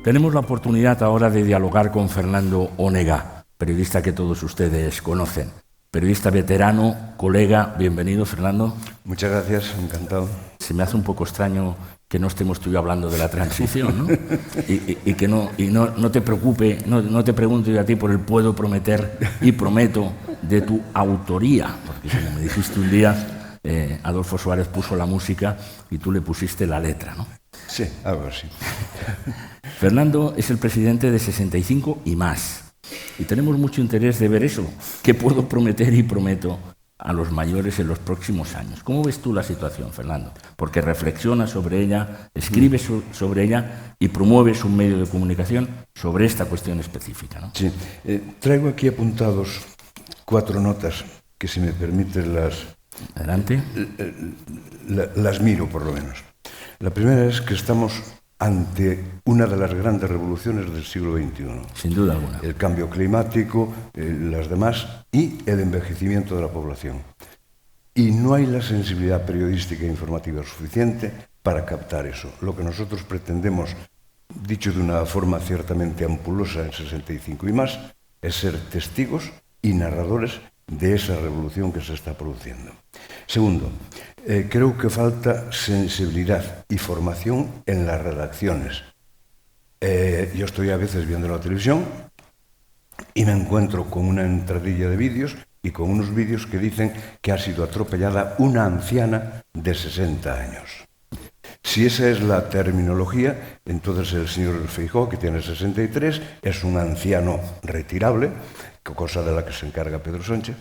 Tenemos la oportunidad ahora de dialogar con Fernando Onega, periodista que todos ustedes conocen. Periodista veterano, colega, bienvenido, Fernando. Muchas gracias, encantado. Se me hace un poco extraño que no estemos tú y yo hablando de la transición, ¿no? y que no te preocupe, no te pregunto yo a ti por el puedo prometer y prometo de tu autoría, porque como me dijiste un día, Adolfo Suárez puso la música y tú le pusiste la letra, ¿no? Sí, algo así. Fernando es el presidente de 65 y más. Y tenemos mucho interés de ver eso. ¿Qué puedo prometer y prometo a los mayores en los próximos años? ¿Cómo ves tú la situación, Fernando? Porque reflexionas sobre ella, escribes sobre ella y promueves un medio de comunicación sobre esta cuestión específica, ¿no? Sí. Traigo aquí apuntados 4 notas que, si me permites, Adelante. Las miro, por lo menos. La primera es que estamos ante una de las grandes revoluciones del siglo XXI. Sin duda alguna. El cambio climático, las demás, y el envejecimiento de la población. Y no hay la sensibilidad periodística e informativa suficiente para captar eso. Lo que nosotros pretendemos, dicho de una forma ciertamente ampulosa en 65 y más, es ser testigos y narradores de esa revolución que se está produciendo. Segundo, creo que falta sensibilidad y formación en las redacciones. Yo estoy a veces viendo la televisión y me encuentro con una entradilla de vídeos y con unos vídeos que dicen que ha sido atropellada una anciana de 60 años. Si esa es la terminología, entonces el señor Feijóo, que tiene 63, es un anciano retirable, cosa de la que se encarga Pedro Sánchez,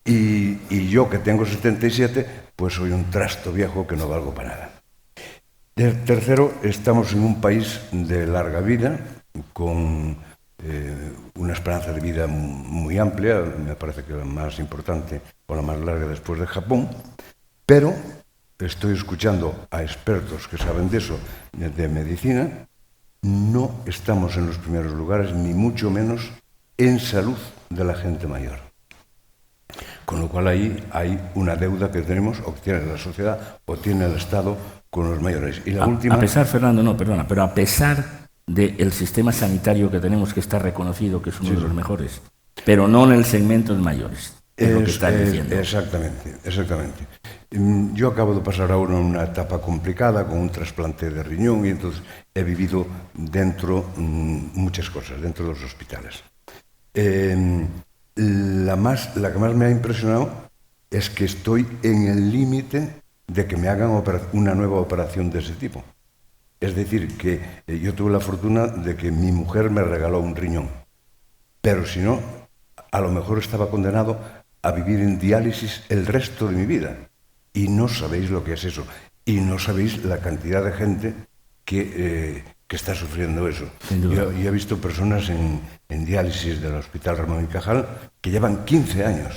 y yo, que tengo 77, pues soy un trasto viejo que no valgo para nada. Tercero, estamos en un país de larga vida, con una esperanza de vida muy amplia, me parece que la más importante o la más larga después de Japón, pero estoy escuchando a expertos que saben de eso, de medicina. No estamos en los primeros lugares, ni mucho menos en salud de la gente mayor. Con lo cual ahí hay una deuda que tenemos, o que tiene la sociedad, o tiene el Estado con los mayores. Y la última... A pesar, Fernando, no, perdona, pero a pesar del sistema sanitario que tenemos, que está reconocido que es uno de los mejores, pero no en el segmento de mayores, es lo que estás diciendo. Exactamente, exactamente. Yo acabo de pasar ahora una etapa complicada con un trasplante de riñón y entonces he vivido dentro muchas cosas, dentro de los hospitales. La que más me ha impresionado es que estoy en el límite de que me hagan una nueva operación de ese tipo. Es decir, que yo tuve la fortuna de que mi mujer me regaló un riñón, pero si no, a lo mejor estaba condenado a vivir en diálisis el resto de mi vida. Y no sabéis lo que es eso. Y no sabéis la cantidad de gente que está sufriendo eso. Yo he visto personas en diálisis del Hospital Ramón y Cajal que llevan 15 años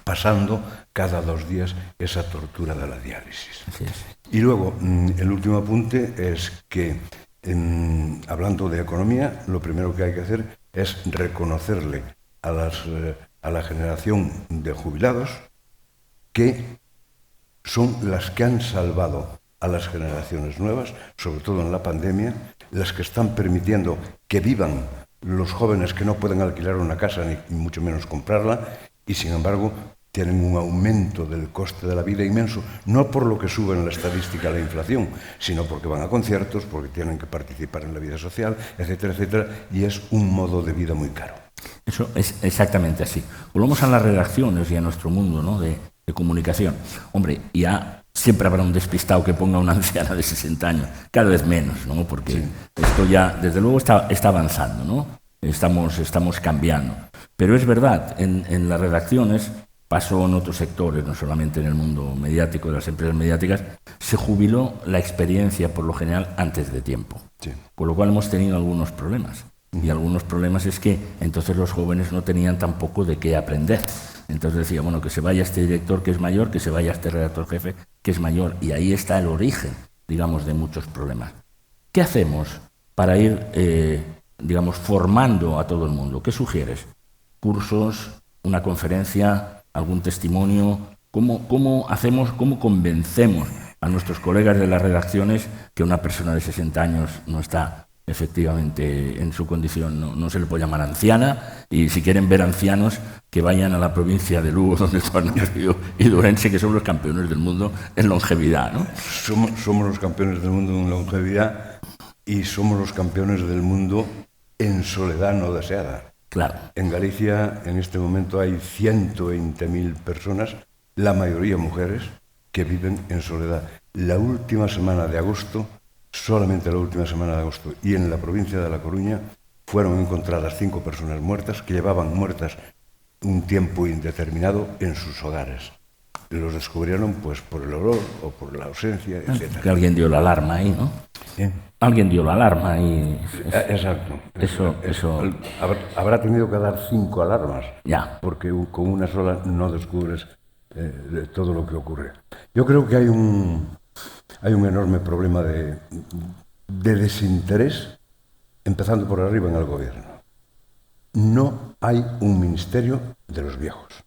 pasando cada 2 días esa tortura de la diálisis. Así es. Y luego, el último apunte es que, hablando de economía, lo primero que hay que hacer es reconocerle a la generación de jubilados que son las que han salvado a las generaciones nuevas, sobre todo en la pandemia, las que están permitiendo que vivan los jóvenes que no pueden alquilar una casa ni mucho menos comprarla, y sin embargo tienen un aumento del coste de la vida inmenso, no por lo que sube en la estadística la inflación, sino porque van a conciertos, porque tienen que participar en la vida social, etcétera, etcétera, y es un modo de vida muy caro. Eso es exactamente así. Volvamos a las redacciones y a nuestro mundo, ¿no?, de comunicación. Hombre, ya siempre habrá un despistado que ponga una anciana de 60 años, cada vez menos, ¿no?, porque sí, esto ya, desde luego, está avanzando, ¿no? Estamos cambiando. Pero es verdad, en las redacciones, pasó en otros sectores, no solamente en el mundo mediático, de las empresas mediáticas, se jubiló la experiencia, por lo general, antes de tiempo. Sí. Con lo cual hemos tenido algunos problemas. Y algunos problemas es que entonces los jóvenes no tenían tampoco de qué aprender. Entonces decía, bueno, que se vaya este director que es mayor, que se vaya este redactor jefe que es mayor. Y ahí está el origen, digamos, de muchos problemas. ¿Qué hacemos para ir, formando a todo el mundo? ¿Qué sugieres? ¿Cursos? ¿Una conferencia? ¿Algún testimonio? ¿Cómo convencemos a nuestros colegas de las redacciones que una persona de 60 años no está efectivamente, en su condición. No se le puede llamar anciana, y si quieren ver ancianos, que vayan a la provincia de Lugo, donde tú has nacido, y de Ourense, que son los campeones del mundo en longevidad, ¿no? Somos los campeones del mundo en longevidad y somos los campeones del mundo en soledad no deseada. Claro. En Galicia, en este momento, hay 120.000 personas, la mayoría mujeres, que viven en soledad. La última semana de agosto, solamente la última semana de agosto, y en la provincia de La Coruña, fueron encontradas 5 personas muertas que llevaban muertas un tiempo indeterminado en sus hogares. Los descubrieron pues por el olor o por la ausencia, etc. Que alguien dio la alarma ahí, ¿no? Alguien dio la alarma ahí. Exacto. Eso. Habrá tenido que dar 5 alarmas. Ya. Porque con una sola no descubres todo lo que ocurre. Yo creo que hay un enorme problema de desinterés, empezando por arriba en el gobierno. No hay un ministerio de los viejos,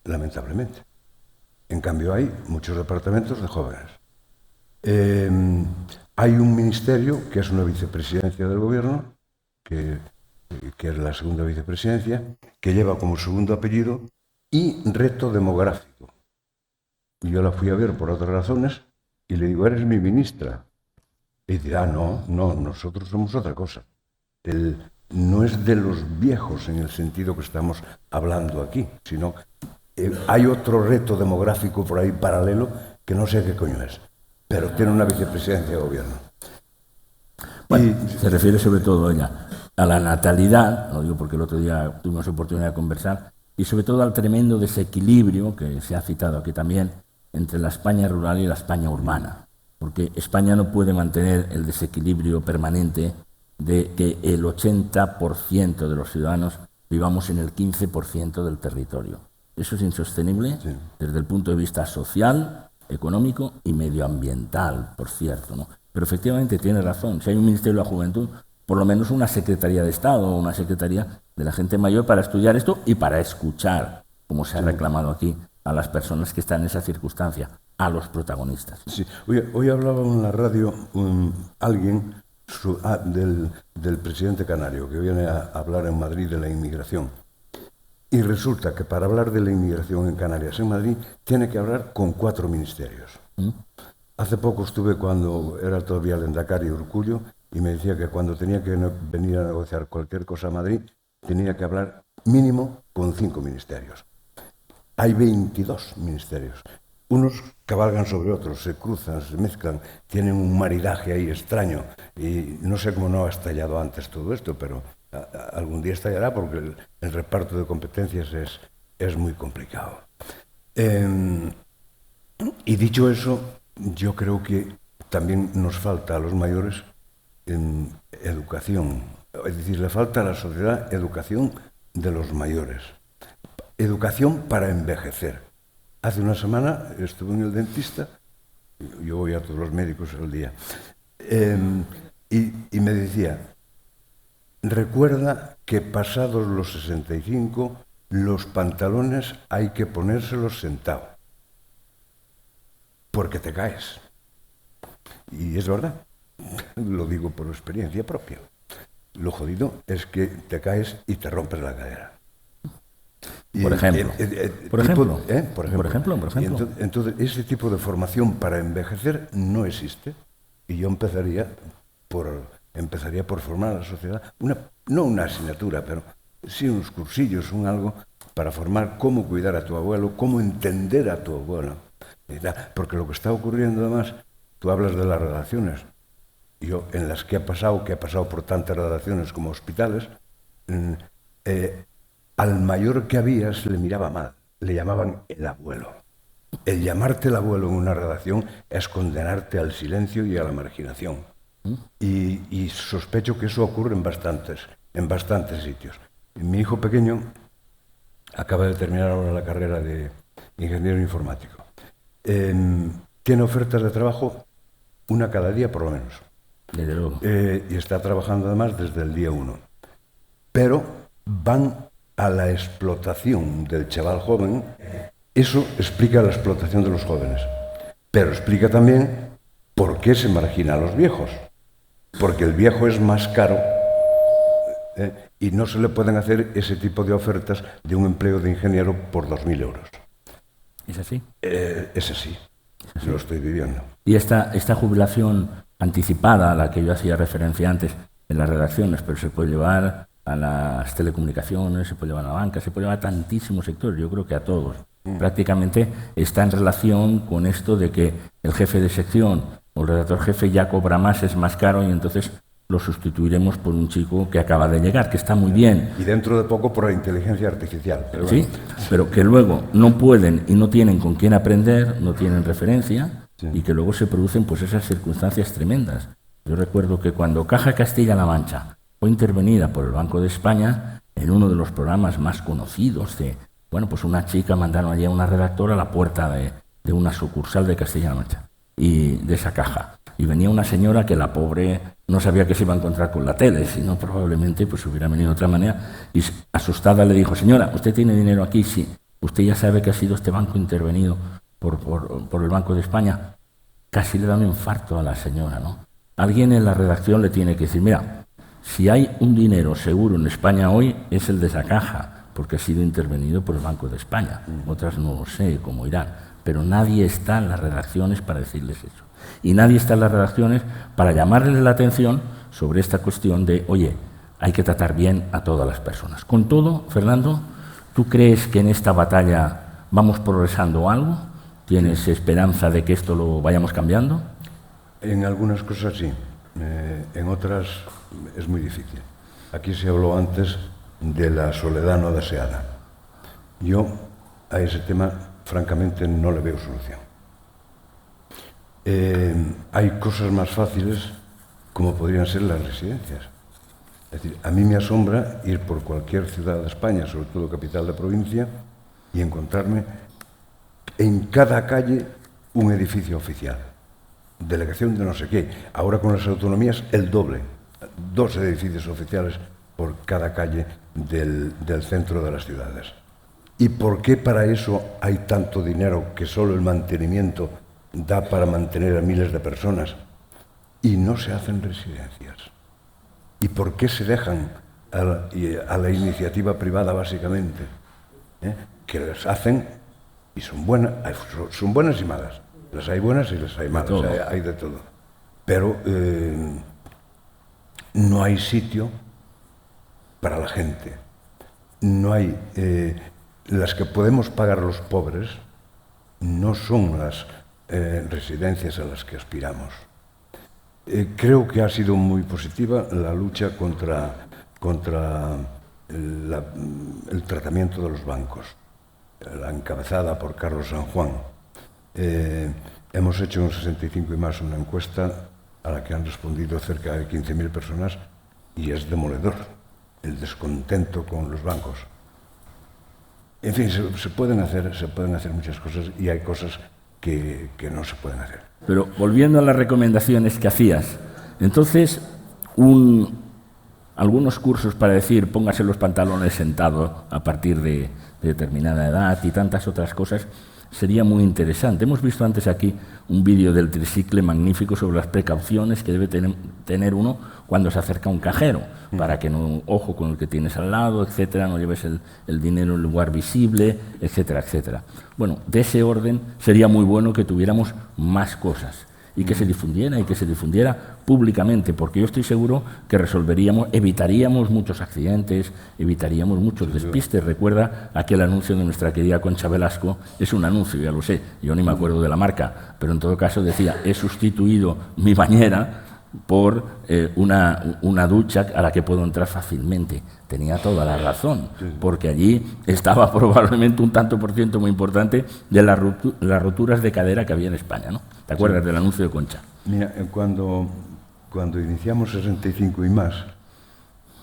lamentablemente. En cambio, hay muchos departamentos de jóvenes. Hay un ministerio que es una vicepresidencia del gobierno, que es la segunda vicepresidencia, que lleva como segundo apellido y reto demográfico. Yo la fui a ver por otras razones y le digo, eres mi ministra. Y dirá, no, nosotros somos otra cosa. No es de los viejos en el sentido que estamos hablando aquí, sino hay otro reto demográfico por ahí paralelo que no sé qué coño es, pero tiene una vicepresidencia de gobierno. Bueno, se refiere sobre todo a la natalidad, lo digo porque el otro día tuvimos oportunidad de conversar, y sobre todo al tremendo desequilibrio que se ha citado aquí también entre la España rural y la España urbana, porque España no puede mantener el desequilibrio permanente de que el 80% de los ciudadanos vivamos en el 15% del territorio. Eso es insostenible desde el punto de vista social, económico y medioambiental, por cierto, ¿no? Pero efectivamente tiene razón. Si hay un Ministerio de la Juventud, por lo menos una Secretaría de Estado o una Secretaría de la gente mayor para estudiar esto y para escuchar, como se ha reclamado aquí, a las personas que están en esa circunstancia, a los protagonistas. Sí. Hoy hablaba en la radio alguien del presidente canario, que viene a hablar en Madrid de la inmigración. Y resulta que para hablar de la inmigración en Canarias, en Madrid, tiene que hablar con 4 ministerios. Hace poco estuve, cuando era todavía el Endacari Urcullo, y me decía que cuando tenía que venir a negociar cualquier cosa a Madrid, tenía que hablar mínimo con 5 ministerios. Hay 22 ministerios. Unos cabalgan sobre otros, se cruzan, se mezclan, tienen un maridaje ahí extraño. Y no sé cómo no ha estallado antes todo esto, pero algún día estallará porque el reparto de competencias es muy complicado. Y dicho eso, yo creo que también nos falta a los mayores educación. Es decir, le falta a la sociedad educación de los mayores. Educación para envejecer. Hace una semana estuve en el dentista, yo voy a todos los médicos el día, y me decía, recuerda que pasados los 65, los pantalones hay que ponérselos sentado, porque te caes. Y es verdad, lo digo por experiencia propia. Lo jodido es que te caes y te rompes la cadera. Por ejemplo. Entonces, ese tipo de formación para envejecer no existe. Y yo empezaría por formar a la sociedad, no una asignatura, pero sí unos cursillos, algo para formar cómo cuidar a tu abuelo, cómo entender a tu abuelo. Porque lo que está ocurriendo además, tú hablas de las redacciones. Yo, en las que he pasado por tantas redacciones como hospitales, al mayor que había se le miraba mal, le llamaban el abuelo. El llamarte el abuelo en una redacción es condenarte al silencio y a la marginación. Y sospecho que eso ocurre en bastantes sitios. Mi hijo pequeño acaba de terminar ahora la carrera de ingeniero informático. Tiene ofertas de trabajo, una cada día por lo menos. Desde luego. Y está trabajando además desde el día 1. Pero van a la explotación del chaval joven. Eso explica la explotación de los jóvenes, pero explica también por qué se margina a los viejos. porque el viejo es más caro y no se le pueden hacer ese tipo de ofertas de un empleo de ingeniero por 2.000 euros. ¿Es así? Es así, lo estoy viviendo. Y esta jubilación anticipada a la que yo hacía referencia antes en las redacciones, pero se puede llevar a las telecomunicaciones, se puede llevar a la banca, se puede llevar a tantísimos sectores, yo creo que a todos. Prácticamente está en relación con esto de que el jefe de sección o el redactor jefe ya cobra más, es más caro y entonces lo sustituiremos por un chico que acaba de llegar, que está muy bien. Y dentro de poco por la inteligencia artificial. Pero sí, bueno. Pero que luego no pueden y no tienen con quién aprender, no tienen referencia, sí. Y que luego se producen pues esas circunstancias tremendas. Yo recuerdo que cuando Caja Castilla-La Mancha fue intervenida por el Banco de España en uno de los programas más conocidos de, bueno, pues una chica mandaron allí a una redactora a la puerta de una sucursal de Castilla-La Mancha y de esa caja. Y venía una señora que la pobre no sabía que se iba a encontrar con la tele, sino probablemente pues hubiera venido de otra manera. Y asustada le dijo, señora, ¿usted tiene dinero aquí? Sí. ¿Usted ya sabe que ha sido este banco intervenido por el Banco de España? Casi le da un infarto a la señora, ¿no? Alguien en la redacción le tiene que decir, mira, si hay un dinero seguro en España hoy, es el de esa caja, porque ha sido intervenido por el Banco de España. Otras no lo sé cómo irán, pero nadie está en las redacciones para decirles eso. Y nadie está en las redacciones para llamarles la atención sobre esta cuestión de, oye, hay que tratar bien a todas las personas. Con todo, Fernando, ¿tú crees que en esta batalla vamos progresando algo? ¿Tienes esperanza de que esto lo vayamos cambiando? En algunas cosas sí, en otras es muy difícil. Aquí se habló antes de la soledad no deseada. Yo a ese tema, francamente, no le veo solución. Hay cosas más fáciles como podrían ser las residencias. Es decir, a mí me asombra ir por cualquier ciudad de España, sobre todo capital de provincia, y encontrarme en cada calle un edificio oficial, delegación de no sé qué. Ahora con las autonomías el doble, 2 edificios oficiales por cada calle del centro de las ciudades. ¿Y por qué para eso hay tanto dinero que solo el mantenimiento da para mantener a miles de personas y no se hacen residencias? ¿Y por qué se dejan a la iniciativa privada, básicamente? Que las hacen y son buenas y malas. Las hay buenas y las hay malas, hay de todo. Pero no hay sitio para la gente. No hay... las que podemos pagar los pobres no son las residencias a las que aspiramos. Creo que ha sido muy positiva la lucha contra el tratamiento de los bancos, la encabezada por Carlos San Juan. Hemos hecho en 65 y más una encuesta a la que han respondido cerca de 15.000 personas y es demoledor el descontento con los bancos. En fin, se pueden hacer muchas cosas y hay cosas que no se pueden hacer. Pero volviendo a las recomendaciones que hacías, entonces algunos cursos para decir póngase los pantalones sentado a partir de determinada edad y tantas otras cosas sería muy interesante. Hemos visto antes aquí un vídeo del tricicle magnífico sobre las precauciones que debe tener uno cuando se acerca a un cajero, para que no, ojo con el que tienes al lado, etcétera, no lleves el dinero en un lugar visible, etcétera, etcétera. Bueno, de ese orden sería muy bueno que tuviéramos más cosas y que se difundiera públicamente, porque yo estoy seguro que evitaríamos muchos accidentes, evitaríamos muchos despistes. Recuerda aquel anuncio de nuestra querida Concha Velasco, es un anuncio, ya lo sé, yo ni me acuerdo de la marca, pero en todo caso decía, he sustituido mi bañera por una ducha a la que puedo entrar fácilmente. Tenía toda la razón, porque allí estaba probablemente un tanto por ciento muy importante de las roturas de cadera que había en España, ¿no? ¿Te acuerdas del anuncio de Concha? Mira, cuando iniciamos 65 y más,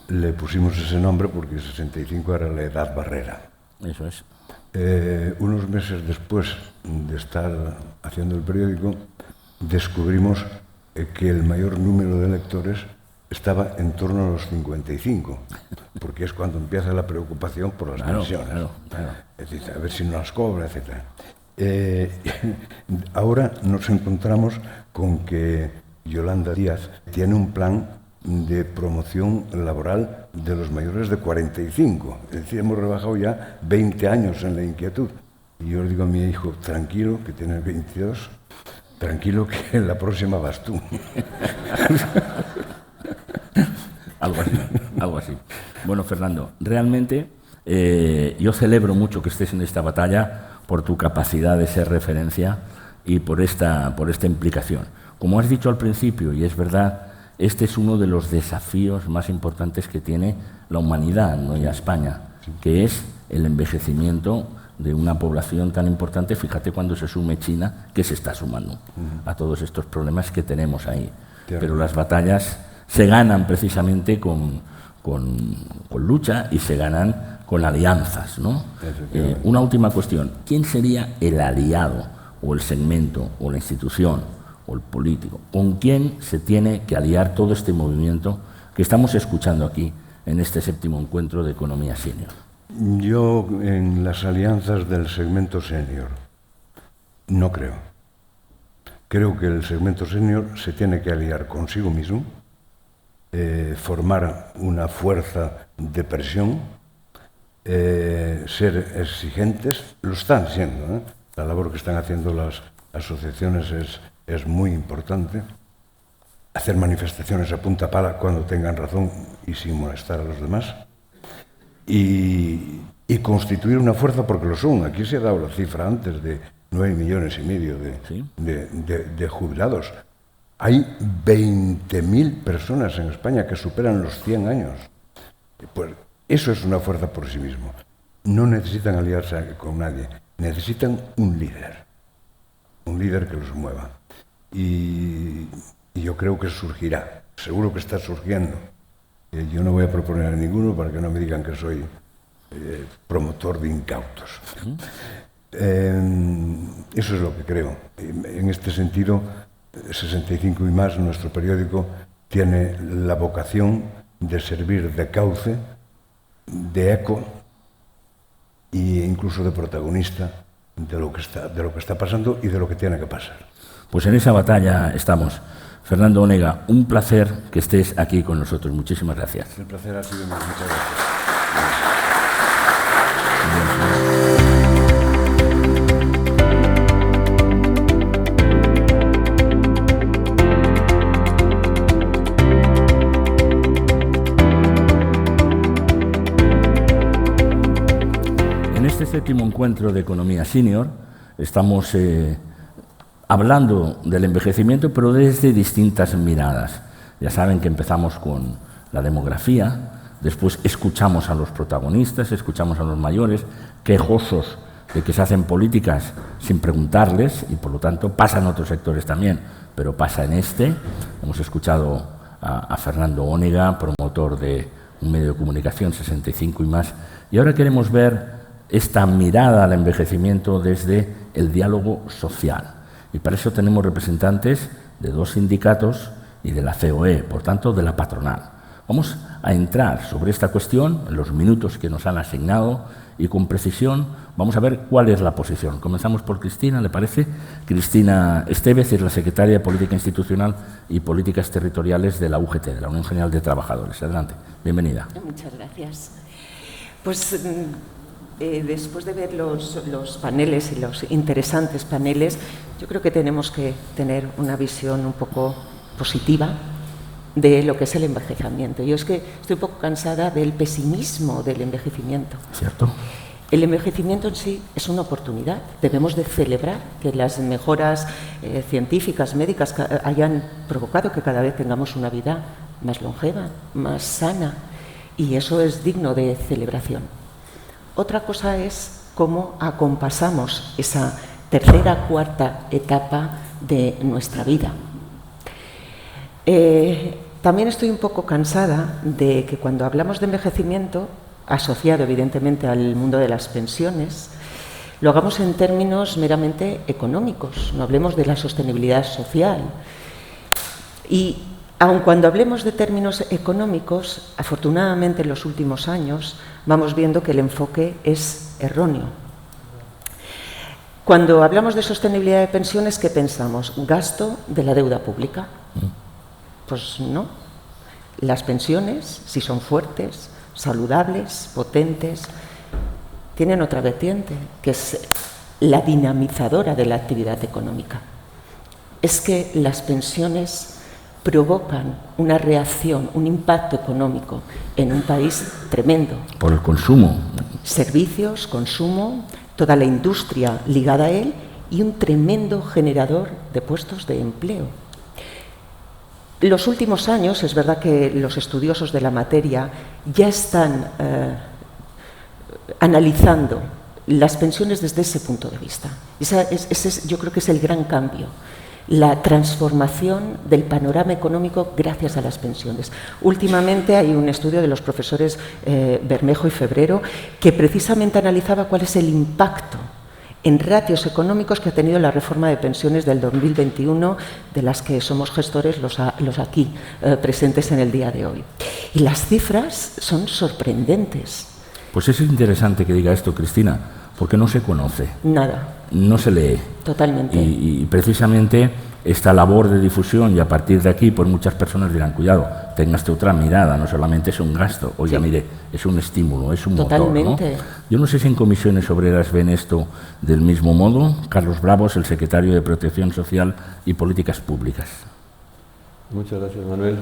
le pusimos ese nombre porque 65 era la edad barrera. Eso es. Unos meses después de estar haciendo el periódico, descubrimos que el mayor número de lectores estaba en torno a los 55, porque es cuando empieza la preocupación por las pensiones. Claro. Es decir, a ver si no las cobra, etc. Ahora nos encontramos con que Yolanda Díaz, tiene un plan de promoción laboral de los mayores de 45. Es decir, hemos rebajado ya 20 años en la inquietud. Y yo le digo a mi hijo, tranquilo, que tienes 22, tranquilo que en la próxima vas tú. Algo así. Bueno, Fernando, realmente yo celebro mucho que estés en esta batalla por tu capacidad de ser referencia y por esta implicación. Como has dicho al principio, y es verdad, este es uno de los desafíos más importantes que tiene la humanidad, no ya España, que es el envejecimiento de una población tan importante. Fíjate cuando se sume China, que se está sumando a todos estos problemas que tenemos ahí. Pero las batallas se ganan precisamente con lucha y se ganan con alianzas, ¿no? Una última cuestión. ¿Quién sería el aliado o el segmento o la institución o el político? ¿Con quién se tiene que aliar todo este movimiento que estamos escuchando aquí en este 7º encuentro de Economía Senior? Yo en las alianzas del segmento senior no creo. Creo que el segmento senior se tiene que aliar consigo mismo, formar una fuerza de presión, ser exigentes. Lo están siendo, ¿eh? La labor que están haciendo las asociaciones es muy importante. Hacer manifestaciones a punta pala cuando tengan razón y sin molestar a los demás. Y constituir una fuerza, porque lo son. Aquí se ha dado la cifra antes de 9,5 millones de jubilados. Hay 20.000 personas en España que superan los 100 años. Pues eso es una fuerza por sí mismo. No necesitan aliarse con nadie, necesitan un líder que los mueva. Y yo creo que surgirá, seguro que está surgiendo. Yo no voy a proponer a ninguno para que no me digan que soy promotor de incautos. Eso es lo que creo. En este sentido, 65 y más, nuestro periódico, tiene la vocación de servir de cauce, de eco e incluso de protagonista de lo que está pasando y de lo que tiene que pasar. Pues en esa batalla estamos. Fernando Onega, un placer que estés aquí con nosotros. Muchísimas gracias. El placer ha sido mío. Muchas gracias. En este 7º encuentro de Economía Senior estamos hablando del envejecimiento, pero desde distintas miradas. Ya saben que empezamos con la demografía, después escuchamos a los protagonistas, escuchamos a los mayores, quejosos de que se hacen políticas sin preguntarles, y por lo tanto pasa en otros sectores también, pero pasa en este. Hemos escuchado a Fernando Onega, promotor de un medio de comunicación, 65 y más, y ahora queremos ver esta mirada al envejecimiento desde el diálogo social. Y para eso tenemos representantes de 2 sindicatos y de la COE, por tanto, de la patronal. Vamos a entrar sobre esta cuestión en los minutos que nos han asignado y con precisión vamos a ver cuál es la posición. Comenzamos por Cristina, ¿le parece? Cristina Estevez es la secretaria de Política Institucional y Políticas Territoriales de la UGT, de la Unión General de Trabajadores. Adelante, bienvenida. Muchas gracias. Pues después de ver los paneles y los interesantes paneles, yo creo que tenemos que tener una visión un poco positiva de lo que es el envejecimiento. Yo es que estoy un poco cansada del pesimismo del envejecimiento. ¿Cierto? El envejecimiento en sí es una oportunidad. Debemos de celebrar que las mejoras científicas, médicas, hayan provocado que cada vez tengamos una vida más longeva, más sana, y eso es digno de celebración. Otra cosa es cómo acompasamos esa tercera, cuarta etapa de nuestra vida. También estoy un poco cansada de que cuando hablamos de envejecimiento, asociado evidentemente al mundo de las pensiones, lo hagamos en términos meramente económicos, no hablemos de la sostenibilidad social. Y aun cuando hablemos de términos económicos, afortunadamente en los últimos años vamos viendo que el enfoque es erróneo. Cuando hablamos de sostenibilidad de pensiones, ¿qué pensamos? Gasto de la deuda pública. Pues no. Las pensiones, si son fuertes, saludables, potentes, tienen otra vertiente, que es la dinamizadora de la actividad económica. Es que las pensiones provocan una reacción, un impacto económico en un país tremendo. Por el consumo. Servicios, consumo, toda la industria ligada a él y un tremendo generador de puestos de empleo. Los últimos años, es verdad que los estudiosos de la materia ya están analizando las pensiones desde ese punto de vista. Ese yo creo que es el gran cambio, la transformación del panorama económico gracias a las pensiones. Últimamente hay un estudio de los profesores Bermejo y Febrero que precisamente analizaba cuál es el impacto en ratios económicos que ha tenido la reforma de pensiones del 2021, de las que somos gestores los aquí presentes en el día de hoy. Y las cifras son sorprendentes. Pues es interesante que diga esto, Cristina, porque no se conoce. Nada. No se lee. Totalmente. Y precisamente esta labor de difusión, y a partir de aquí, pues muchas personas dirán, cuidado, tengas otra mirada, no solamente es un gasto, oye, sí, mire, es un estímulo, es un totalmente motor, ¿no? Yo no sé si en Comisiones Obreras ven esto del mismo modo. Carlos Bravos, el secretario de Protección Social y Políticas Públicas. Muchas gracias, Manuel.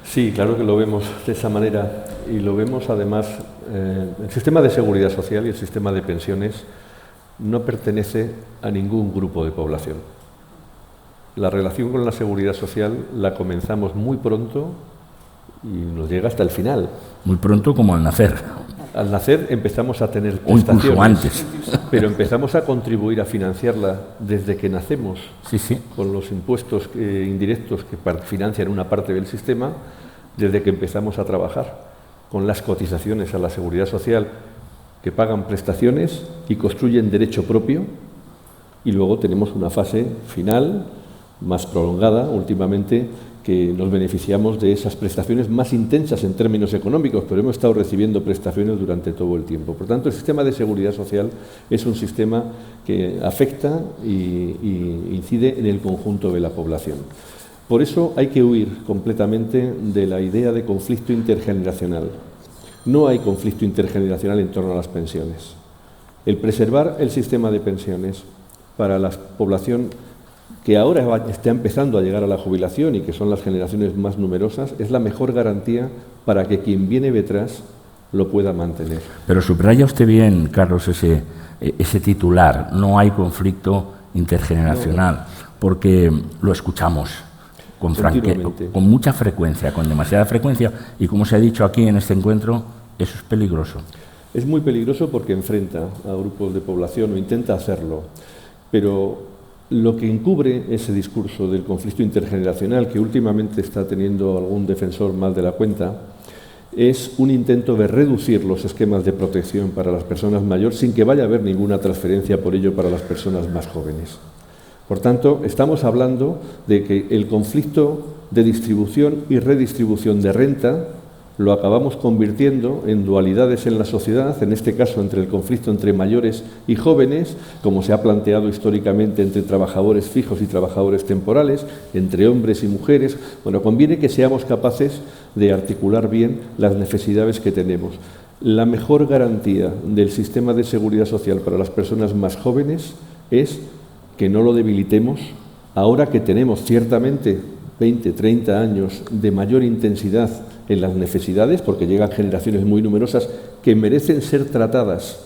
Sí, claro que lo vemos de esa manera, y lo vemos además, el sistema de seguridad social y el sistema de pensiones no pertenece a ningún grupo de población. La relación con la seguridad social la comenzamos muy pronto y nos llega hasta el final. Muy pronto, como al nacer. Al nacer empezamos a tener prestaciones, o incluso antes. Pero empezamos a contribuir a financiarla desde que nacemos, sí, sí, con los impuestos indirectos que financian una parte del sistema, desde que empezamos a trabajar, con las cotizaciones a la seguridad social que pagan prestaciones y construyen derecho propio, y luego tenemos una fase final, más prolongada últimamente, que nos beneficiamos de esas prestaciones más intensas en términos económicos, pero hemos estado recibiendo prestaciones durante todo el tiempo. Por tanto, el sistema de seguridad social es un sistema que afecta y incide en el conjunto de la población. Por eso hay que huir completamente de la idea de conflicto intergeneracional. No hay conflicto intergeneracional en torno a las pensiones. El preservar el sistema de pensiones para la población que ahora está empezando a llegar a la jubilación y que son las generaciones más numerosas, es la mejor garantía para que quien viene detrás lo pueda mantener. Pero subraya usted bien, Carlos, ese titular, no hay conflicto intergeneracional, porque lo escuchamos con mucha frecuencia, con demasiada frecuencia, y como se ha dicho aquí en este encuentro, eso es peligroso. Es muy peligroso porque enfrenta a grupos de población o intenta hacerlo, pero lo que encubre ese discurso del conflicto intergeneracional, que últimamente está teniendo algún defensor más de la cuenta, es un intento de reducir los esquemas de protección para las personas mayores sin que vaya a haber ninguna transferencia por ello para las personas más jóvenes. Por tanto, estamos hablando de que el conflicto de distribución y redistribución de renta lo acabamos convirtiendo en dualidades en la sociedad, en este caso entre el conflicto entre mayores y jóvenes, como se ha planteado históricamente entre trabajadores fijos y trabajadores temporales, entre hombres y mujeres. Bueno, conviene que seamos capaces de articular bien las necesidades que tenemos. La mejor garantía del sistema de seguridad social para las personas más jóvenes es que no lo debilitemos, ahora que tenemos ciertamente 20, 30 años de mayor intensidad en las necesidades, porque llegan generaciones muy numerosas que merecen ser tratadas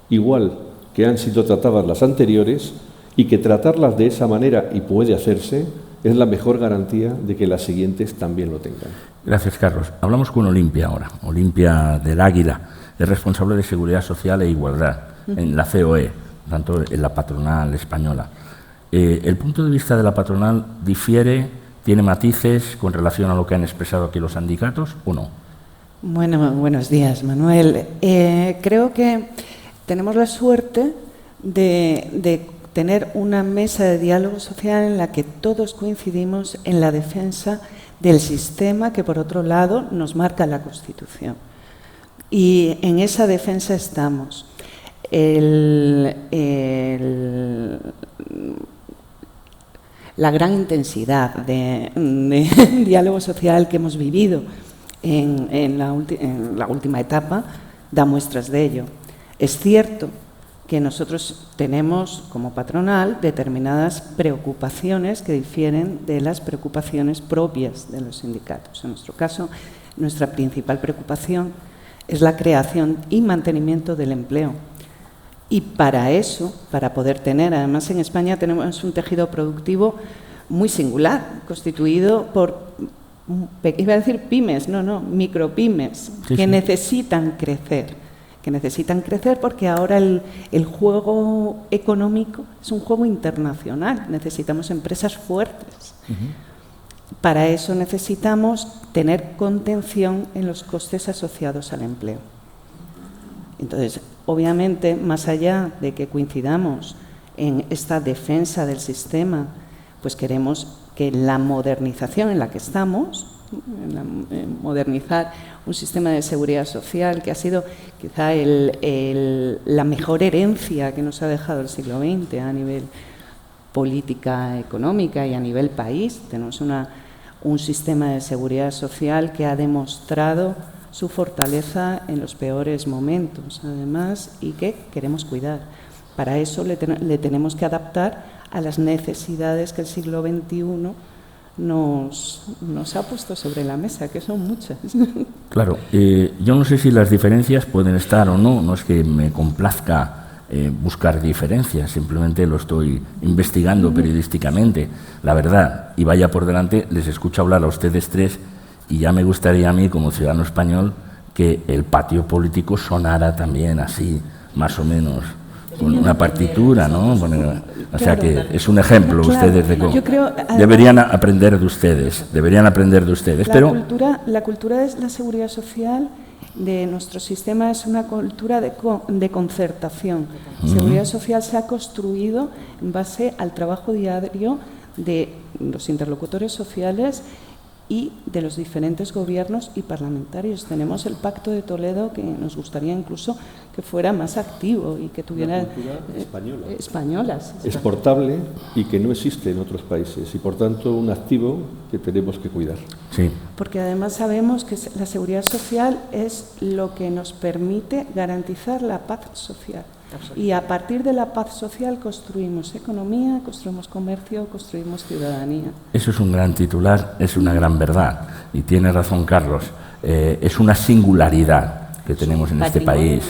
igual que han sido tratadas las anteriores, y que tratarlas de esa manera, y puede hacerse, es la mejor garantía de que las siguientes también lo tengan. Gracias, Carlos. Hablamos con Olimpia ahora, Olimpia del Águila, es responsable de Seguridad Social e Igualdad en la COE, tanto en la patronal española. ¿El punto de vista de la patronal difiere, tiene matices con relación a lo que han expresado aquí los sindicatos o no? Bueno, buenos días, Manuel. Creo que tenemos la suerte de tener una mesa de diálogo social en la que todos coincidimos en la defensa del sistema que, por otro lado, nos marca la Constitución. Y en esa defensa estamos. la gran intensidad de diálogo social que hemos vivido en la última etapa da muestras de ello. Es cierto que nosotros tenemos como patronal determinadas preocupaciones que difieren de las preocupaciones propias de los sindicatos. En nuestro caso, nuestra principal preocupación es la creación y mantenimiento del empleo. Y para eso, para poder tener, además en España tenemos un tejido productivo muy singular, constituido por, iba a decir pymes, micropymes, que necesitan crecer. Porque ahora el juego económico es un juego internacional, necesitamos empresas fuertes. Para eso necesitamos tener contención en los costes asociados al empleo. Entonces, obviamente, más allá de que coincidamos en esta defensa del sistema, pues queremos que la modernización en la que estamos, modernizar un sistema de seguridad social que ha sido quizá la mejor herencia que nos ha dejado el siglo XX a nivel política económica y a nivel país. Tenemos un sistema de seguridad social que ha demostrado su fortaleza en los peores momentos, además, y que queremos cuidar. Para eso le tenemos que adaptar a las necesidades que el siglo XXI nos ha puesto sobre la mesa, que son muchas. Claro, yo no sé si las diferencias pueden estar o no, no es que me complazca buscar diferencias, simplemente lo estoy investigando periodísticamente. La verdad, y vaya por delante, les escucho hablar a ustedes tres y ya me gustaría a mí, como ciudadano español, que el patio político sonara también así, más o menos, con una partitura, ¿no? Bueno, o sea que es un ejemplo ustedes de cómo. Deberían aprender de ustedes, La cultura de la seguridad social de nuestro sistema es una cultura de concertación. Seguridad social se ha construido en base al trabajo diario de los interlocutores sociales y de los diferentes gobiernos y parlamentarios. Tenemos el Pacto de Toledo, que nos gustaría incluso que fuera más activo y que tuviera españolas. Exportable y que no existe en otros países y, por tanto, un activo que tenemos que cuidar. Sí. Porque además sabemos que la seguridad social es lo que nos permite garantizar la paz social. Y a partir de la paz social construimos economía, construimos comercio, construimos ciudadanía. Eso es un gran titular, es una gran verdad. Y tiene razón Carlos, es una singularidad que tenemos en este país.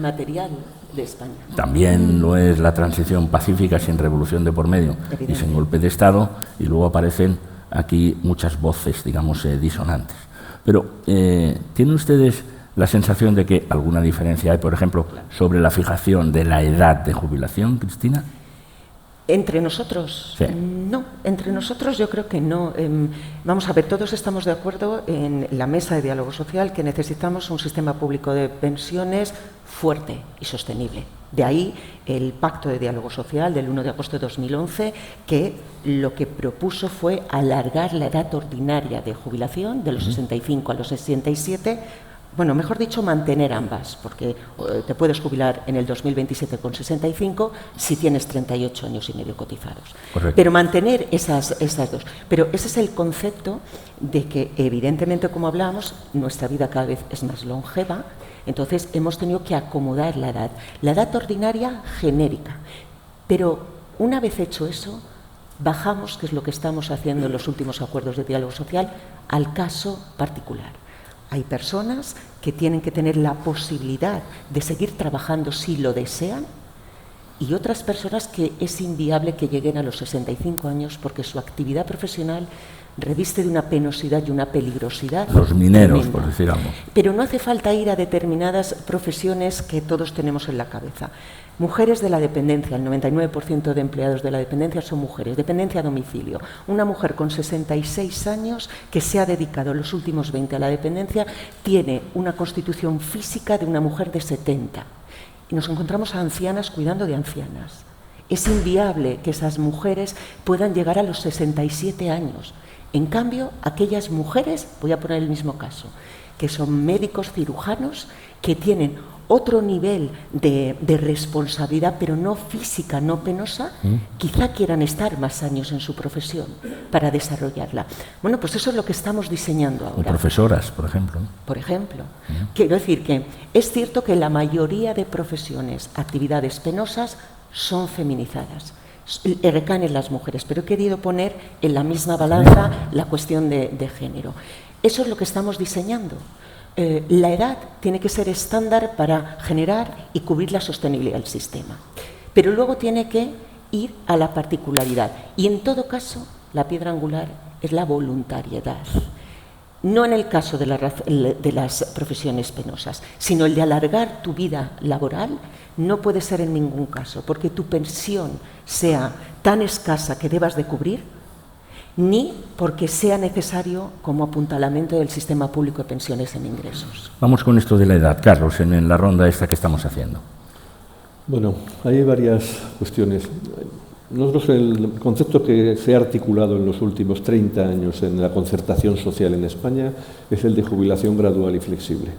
Material de España. También lo es la transición pacífica sin revolución de por medio y sin golpe de Estado, y luego aparecen aquí muchas voces, digamos, disonantes. Pero, ¿tienen ustedes la sensación de que alguna diferencia hay, por ejemplo, sobre la fijación de la edad de jubilación, Cristina? ¿Entre nosotros? Sí. No, entre nosotros yo creo que no. Vamos a ver, todos estamos de acuerdo en la mesa de diálogo social que necesitamos un sistema público de pensiones fuerte y sostenible. De ahí el Pacto de Diálogo Social del 1 de agosto de 2011, que lo que propuso fue alargar la edad ordinaria de jubilación de los 65 a los 67. Bueno, mejor dicho, mantener ambas, porque te puedes jubilar en el 2027 con 65 si tienes 38 años y medio cotizados. Correcto. Pero mantener esas dos. Pero ese es el concepto de que, evidentemente, como hablábamos, nuestra vida cada vez es más longeva, entonces hemos tenido que acomodar la edad ordinaria genérica. Pero una vez hecho eso, bajamos, que es lo que estamos haciendo en los últimos acuerdos de diálogo social, al caso particular. Hay personas que tienen que tener la posibilidad de seguir trabajando si lo desean y otras personas que es inviable que lleguen a los 65 años porque su actividad profesional reviste de una penosidad y una peligrosidad. Los mineros, tremenda. por decir algo. Pero no hace falta ir a determinadas profesiones que todos tenemos en la cabeza. Mujeres de la dependencia, el 99% de empleados de la dependencia son mujeres, dependencia a domicilio. Una mujer con 66 años que se ha dedicado los últimos 20 a la dependencia tiene una constitución física de una mujer de 70. Y nos encontramos a ancianas cuidando de ancianas. Es inviable que esas mujeres puedan llegar a los 67 años. En cambio, aquellas mujeres, voy a poner el mismo caso, que son médicos cirujanos que tienen otro nivel de responsabilidad, pero no física, no penosa, quizá quieran estar más años en su profesión para desarrollarla. Bueno, pues eso es lo que estamos diseñando ahora. O profesoras, por ejemplo. Por ejemplo. Quiero decir que es cierto que la mayoría de profesiones, actividades penosas, son feminizadas. Recaen en las mujeres, pero he querido poner en la misma balanza la cuestión de género. Eso es lo que estamos diseñando. La edad tiene que ser estándar para generar y cubrir la sostenibilidad del sistema, pero luego tiene que ir a la particularidad y en todo caso la piedra angular es la voluntariedad, no en el caso de las profesiones penosas, sino el de alargar tu vida laboral. No puede ser en ningún caso porque tu pensión sea tan escasa que debas de cubrir, ni porque sea necesario como apuntalamiento del sistema público de pensiones en ingresos. Vamos con esto de la edad, Carlos, en la ronda esta que estamos haciendo. Bueno, hay varias cuestiones. Nosotros el concepto que se ha articulado en los últimos 30 años en la concertación social en España es el de jubilación gradual y flexible.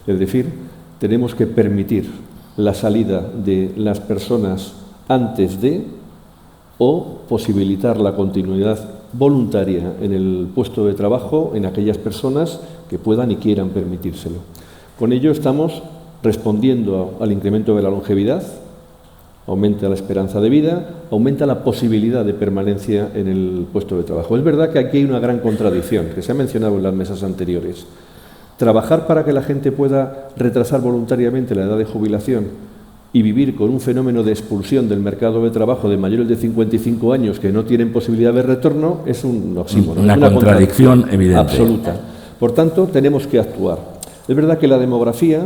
Es decir, tenemos que permitir la salida de las personas antes de o posibilitar la continuidad voluntaria en el puesto de trabajo en aquellas personas que puedan y quieran permitírselo. Con ello estamos respondiendo al incremento de la longevidad, aumenta la esperanza de vida, aumenta la posibilidad de permanencia en el puesto de trabajo. Es verdad que aquí hay una gran contradicción, que se ha mencionado en las mesas anteriores. Trabajar para que la gente pueda retrasar voluntariamente la edad de jubilación y vivir con un fenómeno de expulsión del mercado de trabajo de mayores de 55 años que no tienen posibilidad de retorno es un oxímoron. Una contradicción evidente. Absoluta. Por tanto, tenemos que actuar. Es verdad que la demografía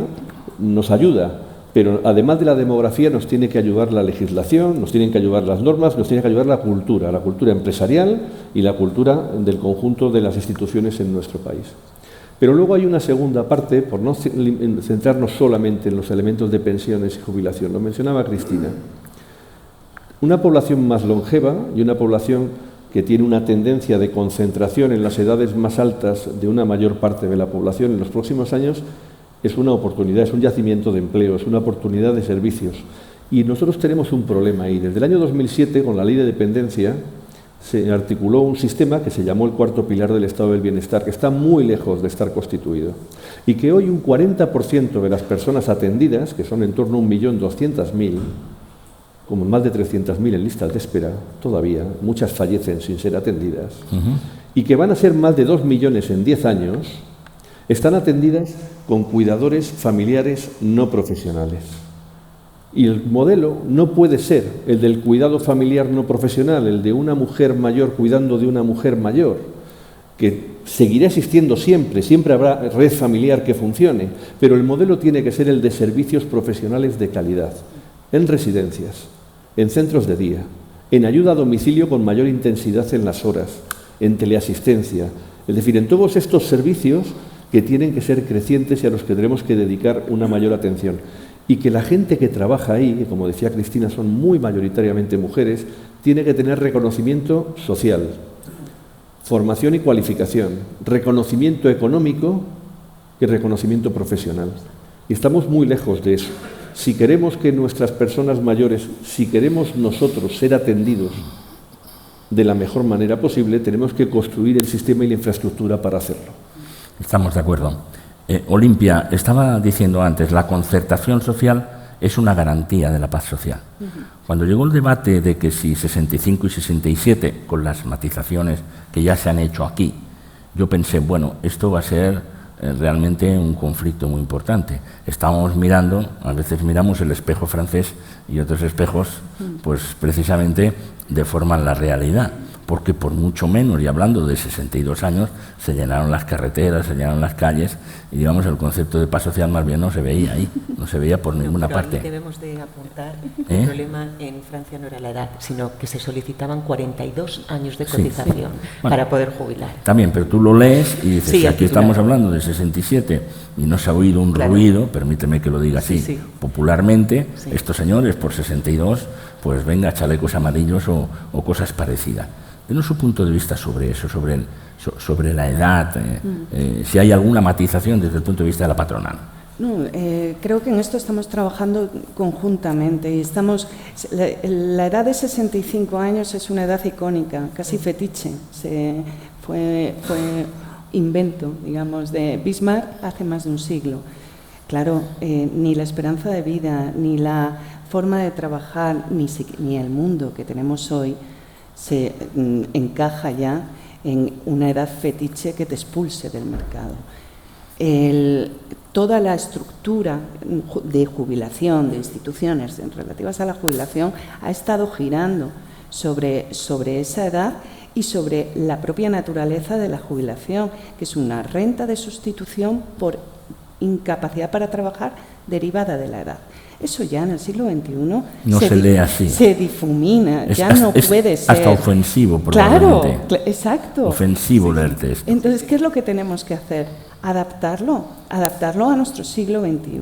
nos ayuda, pero además de la demografía nos tiene que ayudar la legislación, nos tienen que ayudar las normas, nos tiene que ayudar la cultura empresarial y la cultura del conjunto de las instituciones en nuestro país. Pero luego hay una segunda parte, por no centrarnos solamente en los elementos de pensiones y jubilación, lo mencionaba Cristina. Una población más longeva y una población que tiene una tendencia de concentración en las edades más altas de una mayor parte de la población en los próximos años es una oportunidad, es un yacimiento de empleo, es una oportunidad de servicios. Y nosotros tenemos un problema ahí. Desde el año 2007, con la Ley de Dependencia, se articuló un sistema que se llamó el cuarto pilar del Estado del Bienestar, que está muy lejos de estar constituido y que hoy un 40% de las personas atendidas, que son en torno a 1.200.000, como más de 300.000 en listas de espera todavía, muchas fallecen sin ser atendidas, y que van a ser más de 2 millones en 10 años, están atendidas con cuidadores familiares no profesionales. Y el modelo no puede ser el del cuidado familiar no profesional, el de una mujer mayor cuidando de una mujer mayor, que seguirá existiendo siempre, siempre habrá red familiar que funcione, pero el modelo tiene que ser el de servicios profesionales de calidad, en residencias, en centros de día, en ayuda a domicilio con mayor intensidad en las horas, en teleasistencia, es decir, en todos estos servicios que tienen que ser crecientes y a los que tenemos que dedicar una mayor atención. Y que la gente que trabaja ahí, que como decía Cristina son muy mayoritariamente mujeres, tiene que tener reconocimiento social, formación y cualificación, reconocimiento económico y reconocimiento profesional. Y estamos muy lejos de eso. Si queremos que nuestras personas mayores, si queremos nosotros ser atendidos de la mejor manera posible, tenemos que construir el sistema y la infraestructura para hacerlo. Estamos de acuerdo. Olimpia, estaba diciendo antes, la concertación social es una garantía de la paz social. Cuando llegó el debate de que si 65 y 67, con las matizaciones que ya se han hecho aquí, yo pensé, bueno, esto va a ser realmente un conflicto muy importante. Estábamos mirando, a veces miramos el espejo francés y otros espejos, pues precisamente deforman la realidad. Porque por mucho menos, y hablando de 62 años, se llenaron las carreteras, se llenaron las calles, y digamos el concepto de paz social más bien no se veía ahí, no se veía por ninguna parte. Ahí debemos de apuntar, el problema en Francia no era la edad, sino que se solicitaban 42 años de cotización para poder jubilar. También, pero tú lo lees y dices, si aquí estamos hablando de 67 y no se ha oído un ruido, permíteme que lo diga así, popularmente, estos señores por 62, pues venga, chalecos amarillos o cosas parecidas. Denos su punto de vista sobre eso, sobre la edad, si hay alguna matización desde el punto de vista de la patronal. No, creo que en esto estamos trabajando conjuntamente y la edad de 65 años es una edad icónica, casi fetiche. Fue invento, digamos, de Bismarck hace más de un siglo. Claro, ni la esperanza de vida, ni la forma de trabajar, ni el mundo que tenemos hoy se encaja ya en una edad fetiche que te expulse del mercado. Toda la estructura de jubilación, de instituciones relativas a la jubilación, ha estado girando sobre esa edad y sobre la propia naturaleza de la jubilación, que es una renta de sustitución por incapacidad para trabajar derivada de la edad. Eso ya en el siglo XXI no se lee así. Se difumina, no puede ser. Hasta ofensivo, probablemente. Claro, exacto. Ofensivo leerte esto. Entonces, ¿qué es lo que tenemos que hacer? Adaptarlo a nuestro siglo XXI.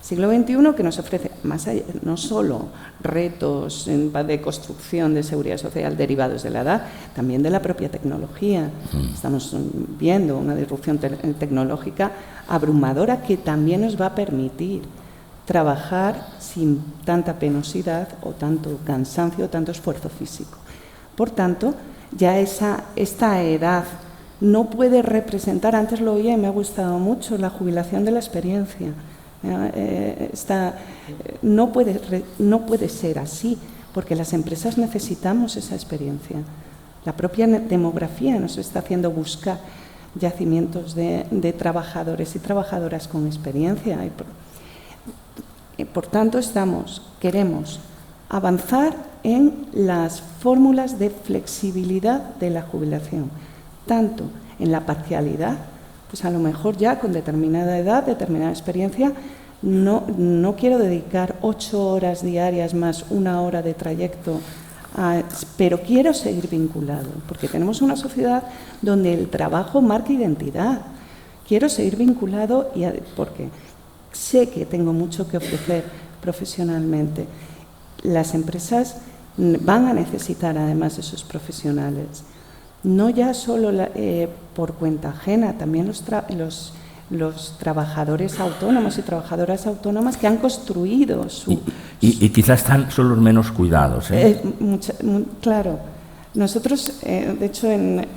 Siglo XXI que nos ofrece más allá, no solo retos de construcción de seguridad social derivados de la edad, también de la propia tecnología. Estamos viendo una disrupción tecnológica abrumadora que también nos va a permitir trabajar sin tanta penosidad o tanto cansancio o tanto esfuerzo físico. Por tanto, ya esta edad no puede representar, antes lo oía y me ha gustado mucho, la jubilación de la experiencia. No puede ser así, porque las empresas necesitamos esa experiencia. La propia demografía nos está haciendo buscar yacimientos de trabajadores y trabajadoras con experiencia. Por tanto, queremos avanzar en las fórmulas de flexibilidad de la jubilación, tanto en la parcialidad, pues a lo mejor ya con determinada edad, determinada experiencia, no quiero dedicar 8 horas diarias más 1 hora de trayecto, pero quiero seguir vinculado, porque tenemos una sociedad donde el trabajo marca identidad. Quiero seguir vinculado porque sé que tengo mucho que ofrecer profesionalmente. Las empresas van a necesitar además esos profesionales. No ya solo por cuenta ajena, también los trabajadores autónomos y trabajadoras autónomas que han construido su... Y quizás son los menos cuidados. Claro. Nosotros, de hecho,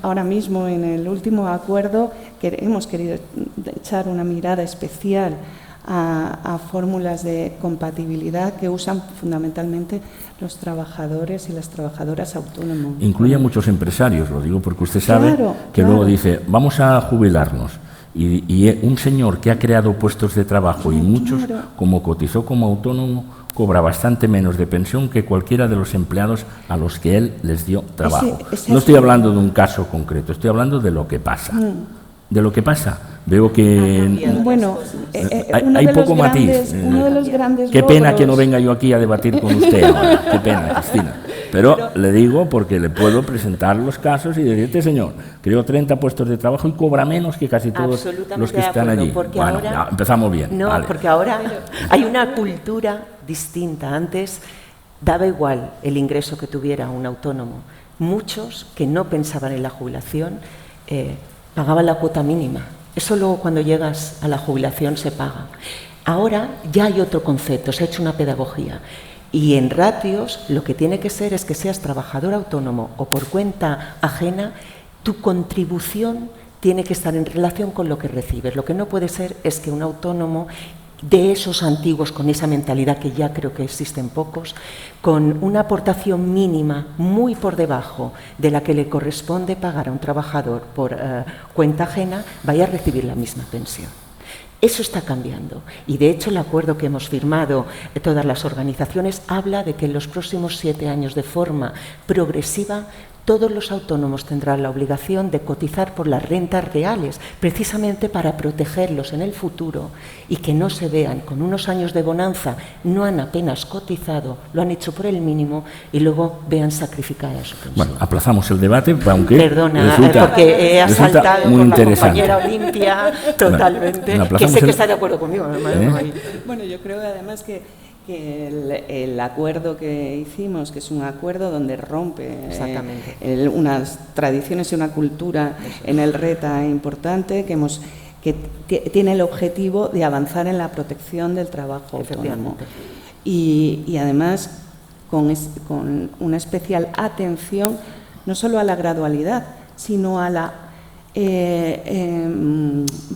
ahora mismo en el último acuerdo hemos querido echar una mirada especial a fórmulas de compatibilidad que usan fundamentalmente los trabajadores y las trabajadoras autónomos. Incluye a muchos empresarios, lo digo porque usted sabe que luego dice, vamos a jubilarnos. Y un señor que ha creado puestos de trabajo y muchos, como cotizó como autónomo, cobra bastante menos de pensión que cualquiera de los empleados a los que él les dio trabajo. No estoy hablando de un caso concreto, estoy hablando de lo que pasa. De lo que pasa. Veo que hay poco matiz. Qué pena que no venga yo aquí a debatir con usted ahora. Qué pena, Cristina. Pero le digo porque le puedo presentar los casos y decirte, señor, creó 30 puestos de trabajo y cobra menos que casi todos los que están allí. Bueno, ahora, ya empezamos bien. No, vale. Porque ahora hay una cultura distinta. Antes daba igual el ingreso que tuviera un autónomo. Muchos que no pensaban en la jubilación pagaban la cuota mínima. Eso luego cuando llegas a la jubilación se paga. Ahora ya hay otro concepto, se ha hecho una pedagogía. Y en ratios lo que tiene que ser es que seas trabajador autónomo o por cuenta ajena, tu contribución tiene que estar en relación con lo que recibes. Lo que no puede ser es que un autónomo de esos antiguos, con esa mentalidad que ya creo que existen pocos, con una aportación mínima muy por debajo de la que le corresponde pagar a un trabajador por cuenta ajena, vaya a recibir la misma pensión. Eso está cambiando y de hecho el acuerdo que hemos firmado todas las organizaciones habla de que en los próximos 7 años de forma progresiva todos los autónomos tendrán la obligación de cotizar por las rentas reales, precisamente para protegerlos en el futuro y que no se vean con unos años de bonanza, no han apenas cotizado, lo han hecho por el mínimo y luego vean sacrificada su pensión. Bueno, aplazamos el debate, aunque perdona, porque he asaltado con la compañera Olimpia totalmente, bueno, que sé que está de acuerdo conmigo. Bueno, yo creo además que el acuerdo que hicimos, que es un acuerdo donde rompe unas tradiciones y una cultura en el RETA importante, que hemos que tiene el objetivo de avanzar en la protección del trabajo autónomo. Y además con una especial atención no solo a la gradualidad, sino a la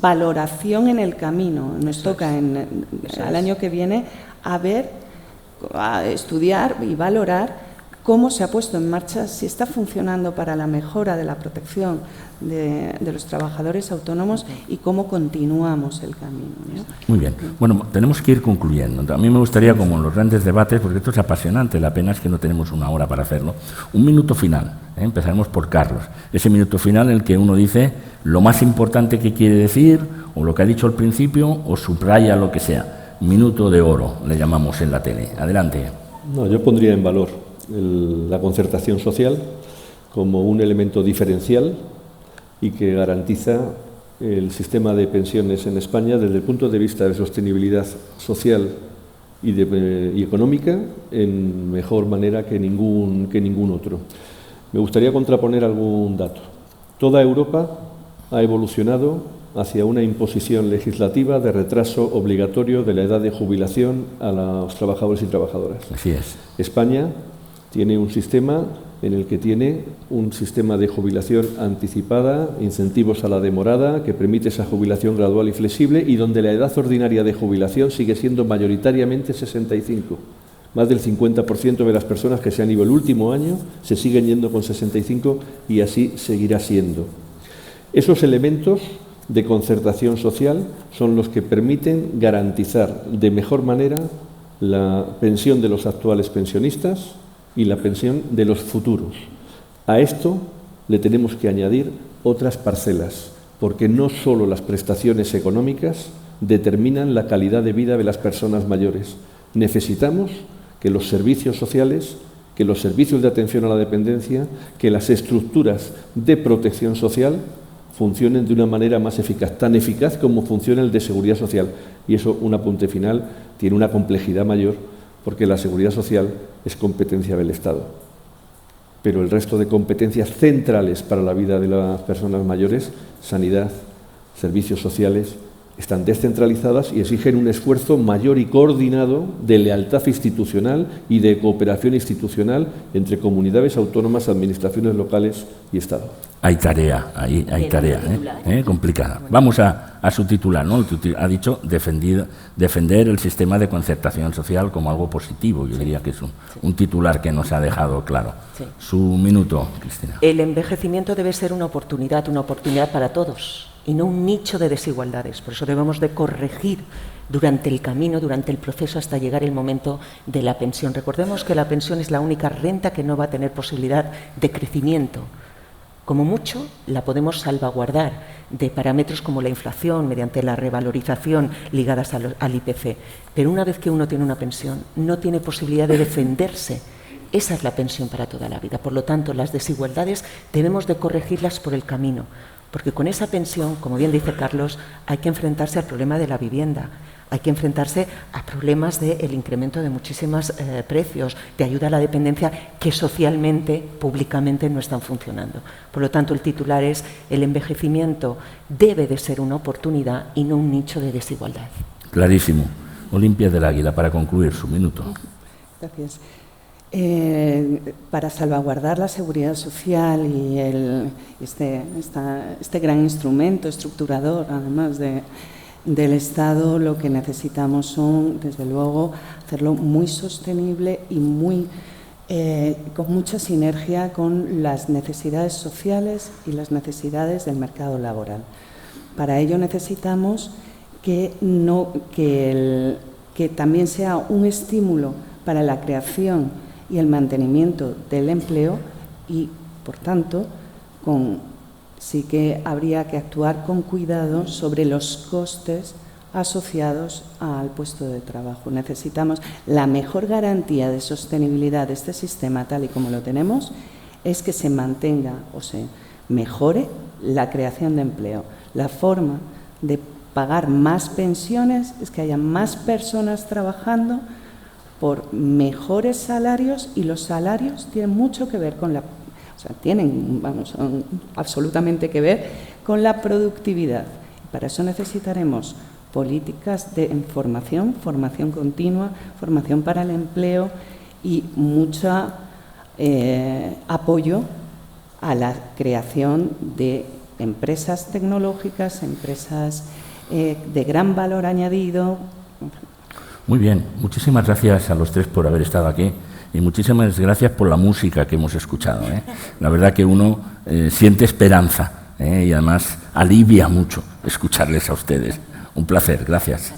valoración en el camino. Nos toca al año que viene a estudiar y valorar cómo se ha puesto en marcha, si está funcionando para la mejora de la protección de los trabajadores autónomos y cómo continuamos el camino, ¿no? Muy bien. Bueno, tenemos que ir concluyendo. A mí me gustaría, como en los grandes debates, porque esto es apasionante, la pena es que no tenemos una hora para hacerlo, un minuto final. Empezaremos por Carlos. Ese minuto final en el que uno dice lo más importante que quiere decir, o lo que ha dicho al principio, o subraya lo que sea. Minuto de oro, le llamamos en la tele. Adelante. No, yo pondría en valor la concertación social como un elemento diferencial y que garantiza el sistema de pensiones en España desde el punto de vista de sostenibilidad social y económica en mejor manera que ningún otro. Me gustaría contraponer algún dato. Toda Europa ha evolucionado hacia una imposición legislativa de retraso obligatorio de la edad de jubilación a los trabajadores y trabajadoras. Así es. España tiene un sistema en el que tiene un sistema de jubilación anticipada, incentivos a la demorada, que permite esa jubilación gradual y flexible, y donde la edad ordinaria de jubilación sigue siendo mayoritariamente 65. Más del 50% de las personas que se han ido el último año se siguen yendo con 65 y así seguirá siendo. Esos elementos de concertación social son los que permiten garantizar de mejor manera la pensión de los actuales pensionistas y la pensión de los futuros. A esto le tenemos que añadir otras parcelas, porque no solo las prestaciones económicas determinan la calidad de vida de las personas mayores. Necesitamos que los servicios sociales, que los servicios de atención a la dependencia, que las estructuras de protección social funcionen de una manera más eficaz, tan eficaz como funciona el de seguridad social. Y eso, un apunte final, tiene una complejidad mayor, porque la seguridad social es competencia del Estado. Pero el resto de competencias centrales para la vida de las personas mayores, sanidad, servicios sociales, están descentralizadas y exigen un esfuerzo mayor y coordinado de lealtad institucional y de cooperación institucional entre comunidades autónomas, administraciones locales y Estado. Hay tarea, hay tarea, complicada. Vamos a su titular, ¿no? Ha dicho defender el sistema de concertación social como algo positivo. Yo diría que es un titular que nos ha dejado claro. Sí. Su minuto, Cristina. El envejecimiento debe ser una oportunidad para todos y no un nicho de desigualdades. Por eso debemos de corregir durante el camino, durante el proceso, hasta llegar el momento de la pensión. Recordemos que la pensión es la única renta que no va a tener posibilidad de crecimiento. Como mucho, la podemos salvaguardar de parámetros como la inflación, mediante la revalorización ligadas al IPC. Pero una vez que uno tiene una pensión, no tiene posibilidad de defenderse. Esa es la pensión para toda la vida. Por lo tanto, las desigualdades debemos de corregirlas por el camino. Porque con esa pensión, como bien dice Carlos, hay que enfrentarse al problema de la vivienda, hay que enfrentarse a problemas del incremento de muchísimos precios, de ayuda a la dependencia que socialmente, públicamente no están funcionando. Por lo tanto, el titular es: el envejecimiento debe de ser una oportunidad y no un nicho de desigualdad. Clarísimo. Olimpia del Águila, para concluir su minuto. Gracias. Para salvaguardar la seguridad social y este gran instrumento estructurador, además del Estado, lo que necesitamos son, desde luego, hacerlo muy sostenible y con mucha sinergia con las necesidades sociales y las necesidades del mercado laboral. Para ello necesitamos que también sea un estímulo para la creación y el mantenimiento del empleo y, por tanto, sí que habría que actuar con cuidado sobre los costes asociados al puesto de trabajo. Necesitamos la mejor garantía de sostenibilidad de este sistema, tal y como lo tenemos, es que se mantenga o se mejore la creación de empleo. La forma de pagar más pensiones es que haya más personas trabajando por mejores salarios, y los salarios tienen mucho que ver con absolutamente que ver con la productividad. Para eso necesitaremos políticas de formación, formación continua, formación para el empleo y mucho apoyo a la creación de empresas tecnológicas, empresas de gran valor añadido. Muy bien, muchísimas gracias a los tres por haber estado aquí y muchísimas gracias por la música que hemos escuchado. La verdad que uno siente esperanza y además alivia mucho escucharles a ustedes. Un placer, gracias.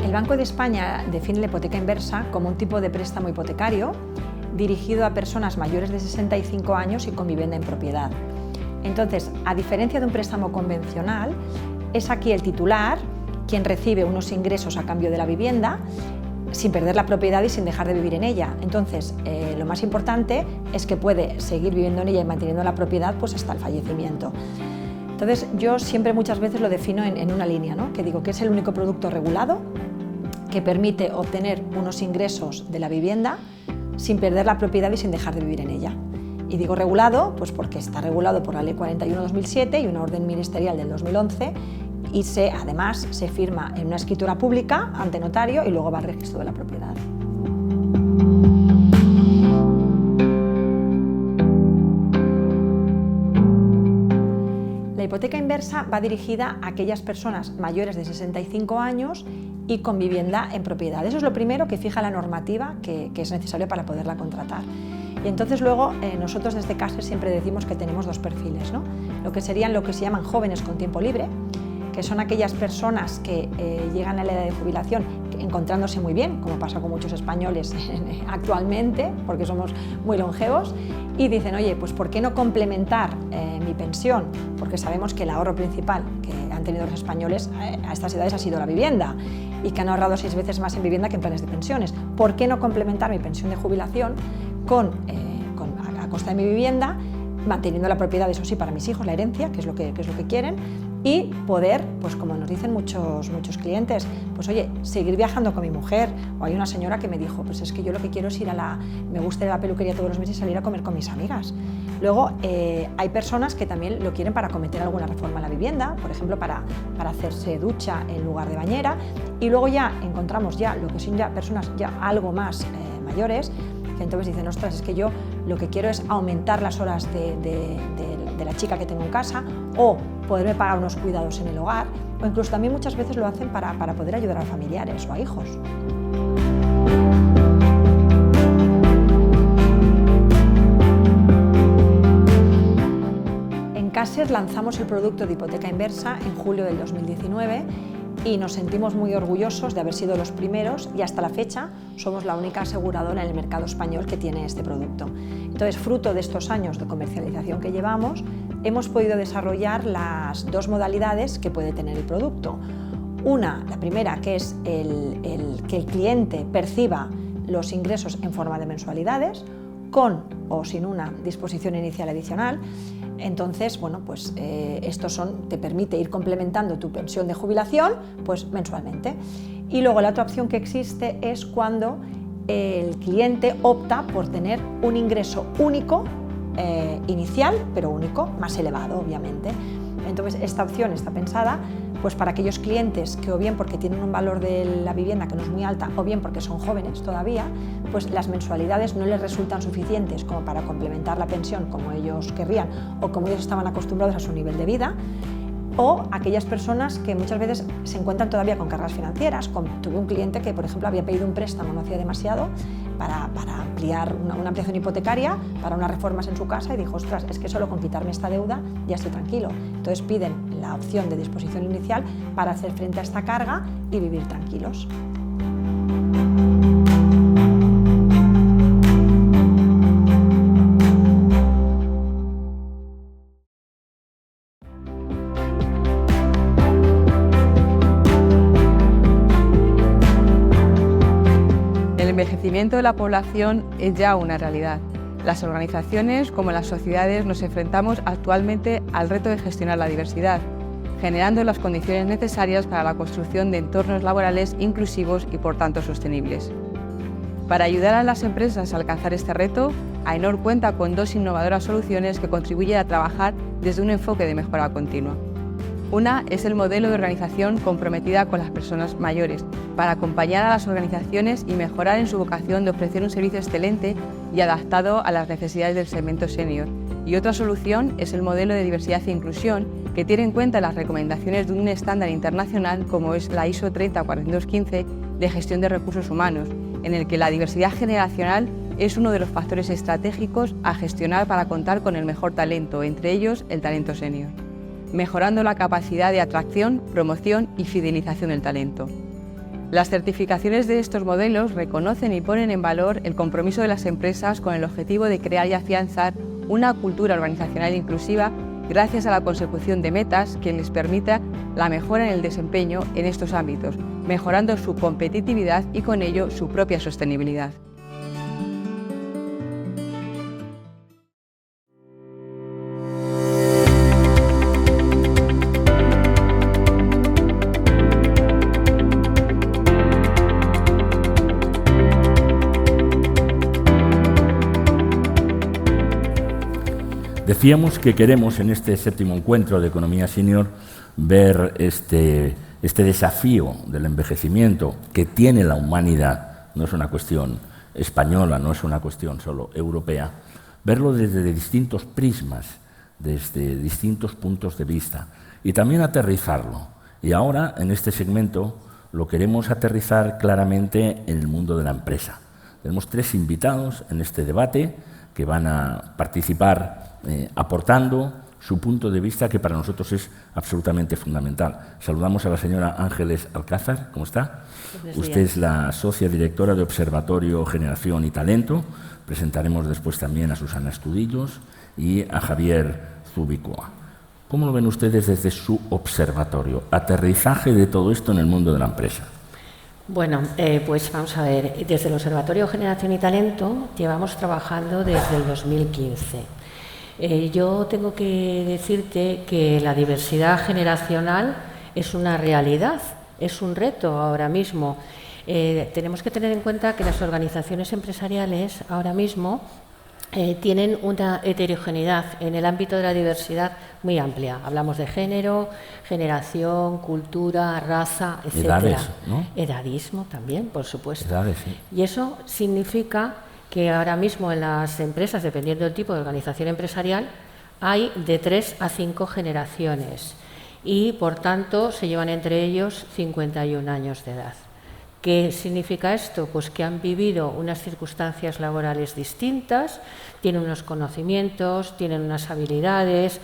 El Banco de España define la hipoteca inversa como un tipo de préstamo hipotecario dirigido a personas mayores de 65 años y con vivienda en propiedad. Entonces, a diferencia de un préstamo convencional, es aquí el titular quien recibe unos ingresos a cambio de la vivienda sin perder la propiedad y sin dejar de vivir en ella. Entonces, lo más importante es que puede seguir viviendo en ella y manteniendo la propiedad pues hasta el fallecimiento. Entonces, yo siempre muchas veces lo defino en una línea, ¿no? Que digo que es el único producto regulado que permite obtener unos ingresos de la vivienda sin perder la propiedad y sin dejar de vivir en ella. Y digo regulado, pues porque está regulado por la Ley 41/2007 y una orden ministerial del 2011 y además se firma en una escritura pública ante notario y luego va al registro de la propiedad. La hipoteca inversa va dirigida a aquellas personas mayores de 65 años y con vivienda en propiedad. Eso es lo primero que fija la normativa que es necesario para poderla contratar. Y entonces luego nosotros desde CASER siempre decimos que tenemos dos perfiles, ¿no? Lo que serían lo que se llaman jóvenes con tiempo libre, que son aquellas personas que llegan a la edad de jubilación encontrándose muy bien, como pasa con muchos españoles actualmente, porque somos muy longevos, y dicen, oye, pues ¿por qué no complementar mi pensión? Porque sabemos que el ahorro principal que han tenido los españoles a estas edades ha sido la vivienda y que han ahorrado 6 veces más en vivienda que en planes de pensiones. ¿Por qué no complementar mi pensión de jubilación a costa de mi vivienda, manteniendo la propiedad, eso sí, para mis hijos, la herencia, que es lo que quieren, y poder, pues como nos dicen muchos clientes, pues oye, seguir viajando con mi mujer? O hay una señora que me dijo, pues es que yo lo que quiero es me gusta ir a la peluquería todos los meses y salir a comer con mis amigas. Luego hay personas que también lo quieren para cometer alguna reforma en la vivienda, por ejemplo, para hacerse ducha en lugar de bañera, y luego ya encontramos ya lo que son ya personas ya algo más mayores, que entonces dicen, ostras, es que yo lo que quiero es aumentar las horas de la chica que tengo en casa o poderme pagar unos cuidados en el hogar, o incluso también muchas veces lo hacen para poder ayudar a familiares o a hijos. En CASER lanzamos el producto de hipoteca inversa en julio del 2019 y nos sentimos muy orgullosos de haber sido los primeros y hasta la fecha somos la única aseguradora en el mercado español que tiene este producto. Entonces, fruto de estos años de comercialización que llevamos, hemos podido desarrollar las dos modalidades que puede tener el producto. La primera, que es que el cliente perciba los ingresos en forma de mensualidades, con o sin una disposición inicial adicional. Entonces, bueno, pues te permite ir complementando tu pensión de jubilación pues mensualmente. Y luego la otra opción que existe es cuando el cliente opta por tener un ingreso único inicial, pero único, más elevado, obviamente. Entonces, esta opción está pensada pues para aquellos clientes que o bien porque tienen un valor de la vivienda que no es muy alta o bien porque son jóvenes todavía, pues las mensualidades no les resultan suficientes como para complementar la pensión como ellos querrían o como ellos estaban acostumbrados a su nivel de vida, o aquellas personas que muchas veces se encuentran todavía con cargas financieras. Tuve un cliente que, por ejemplo, había pedido un préstamo no hacía demasiado para ampliar una ampliación hipotecaria para unas reformas en su casa y dijo, ostras, es que solo con quitarme esta deuda ya estoy tranquilo. Entonces piden la opción de disposición inicial para hacer frente a esta carga y vivir tranquilos. El envejecimiento de la población es ya una realidad. Las organizaciones, como las sociedades, nos enfrentamos actualmente al reto de gestionar la diversidad. generando las condiciones necesarias para la construcción de entornos laborales inclusivos y, por tanto, sostenibles. Para ayudar a las empresas a alcanzar este reto, AENOR cuenta con 2 innovadoras soluciones que contribuyen a trabajar desde un enfoque de mejora continua. Una es el modelo de organización comprometida con las personas mayores, para acompañar a las organizaciones y mejorar en su vocación de ofrecer un servicio excelente y adaptado a las necesidades del segmento senior. Y otra solución es el modelo de diversidad e inclusión, que tiene en cuenta las recomendaciones de un estándar internacional como es la ISO 30415 de gestión de recursos humanos, en el que la diversidad generacional es uno de los factores estratégicos a gestionar para contar con el mejor talento, entre ellos el talento senior, mejorando la capacidad de atracción, promoción y fidelización del talento. Las certificaciones de estos modelos reconocen y ponen en valor el compromiso de las empresas con el objetivo de crear y afianzar una cultura organizacional inclusiva gracias a la consecución de metas que les permita la mejora en el desempeño en estos ámbitos, mejorando su competitividad y con ello su propia sostenibilidad. Decíamos que queremos en este 7º encuentro de Economía Senior ver este desafío del envejecimiento que tiene la humanidad, no es una cuestión española, no es una cuestión solo europea, verlo desde distintos prismas, desde distintos puntos de vista y también aterrizarlo. Y ahora, en este segmento, lo queremos aterrizar claramente en el mundo de la empresa. Tenemos 3 invitados en este debate que van a participar aportando su punto de vista, que para nosotros es absolutamente fundamental. Saludamos a la señora Ángeles Alcázar. ¿Cómo está? Usted es la socia directora de Observatorio Generación y Talento. Presentaremos después también a Susana Estudillos y a Javier Zubicoa. ¿Cómo lo ven ustedes desde su observatorio? Aterrizaje de todo esto en el mundo de la empresa. Bueno, pues vamos a ver. Desde el Observatorio Generación y Talento llevamos trabajando desde el 2015. Yo tengo que decirte que la diversidad generacional es una realidad, es un reto ahora mismo. Tenemos que tener en cuenta que las organizaciones empresariales ahora mismo tienen una heterogeneidad en el ámbito de la diversidad muy amplia. Hablamos de género, generación, cultura, raza, etc. Edades, ¿no? Edadismo también, por supuesto. Edades, sí. Y eso significa que ahora mismo en las empresas, dependiendo del tipo de organización empresarial, hay de 3 a 5 generaciones y, por tanto, se llevan entre ellos 51 años de edad. ¿Qué significa esto? Pues que han vivido unas circunstancias laborales distintas, tienen unos conocimientos, tienen unas habilidades,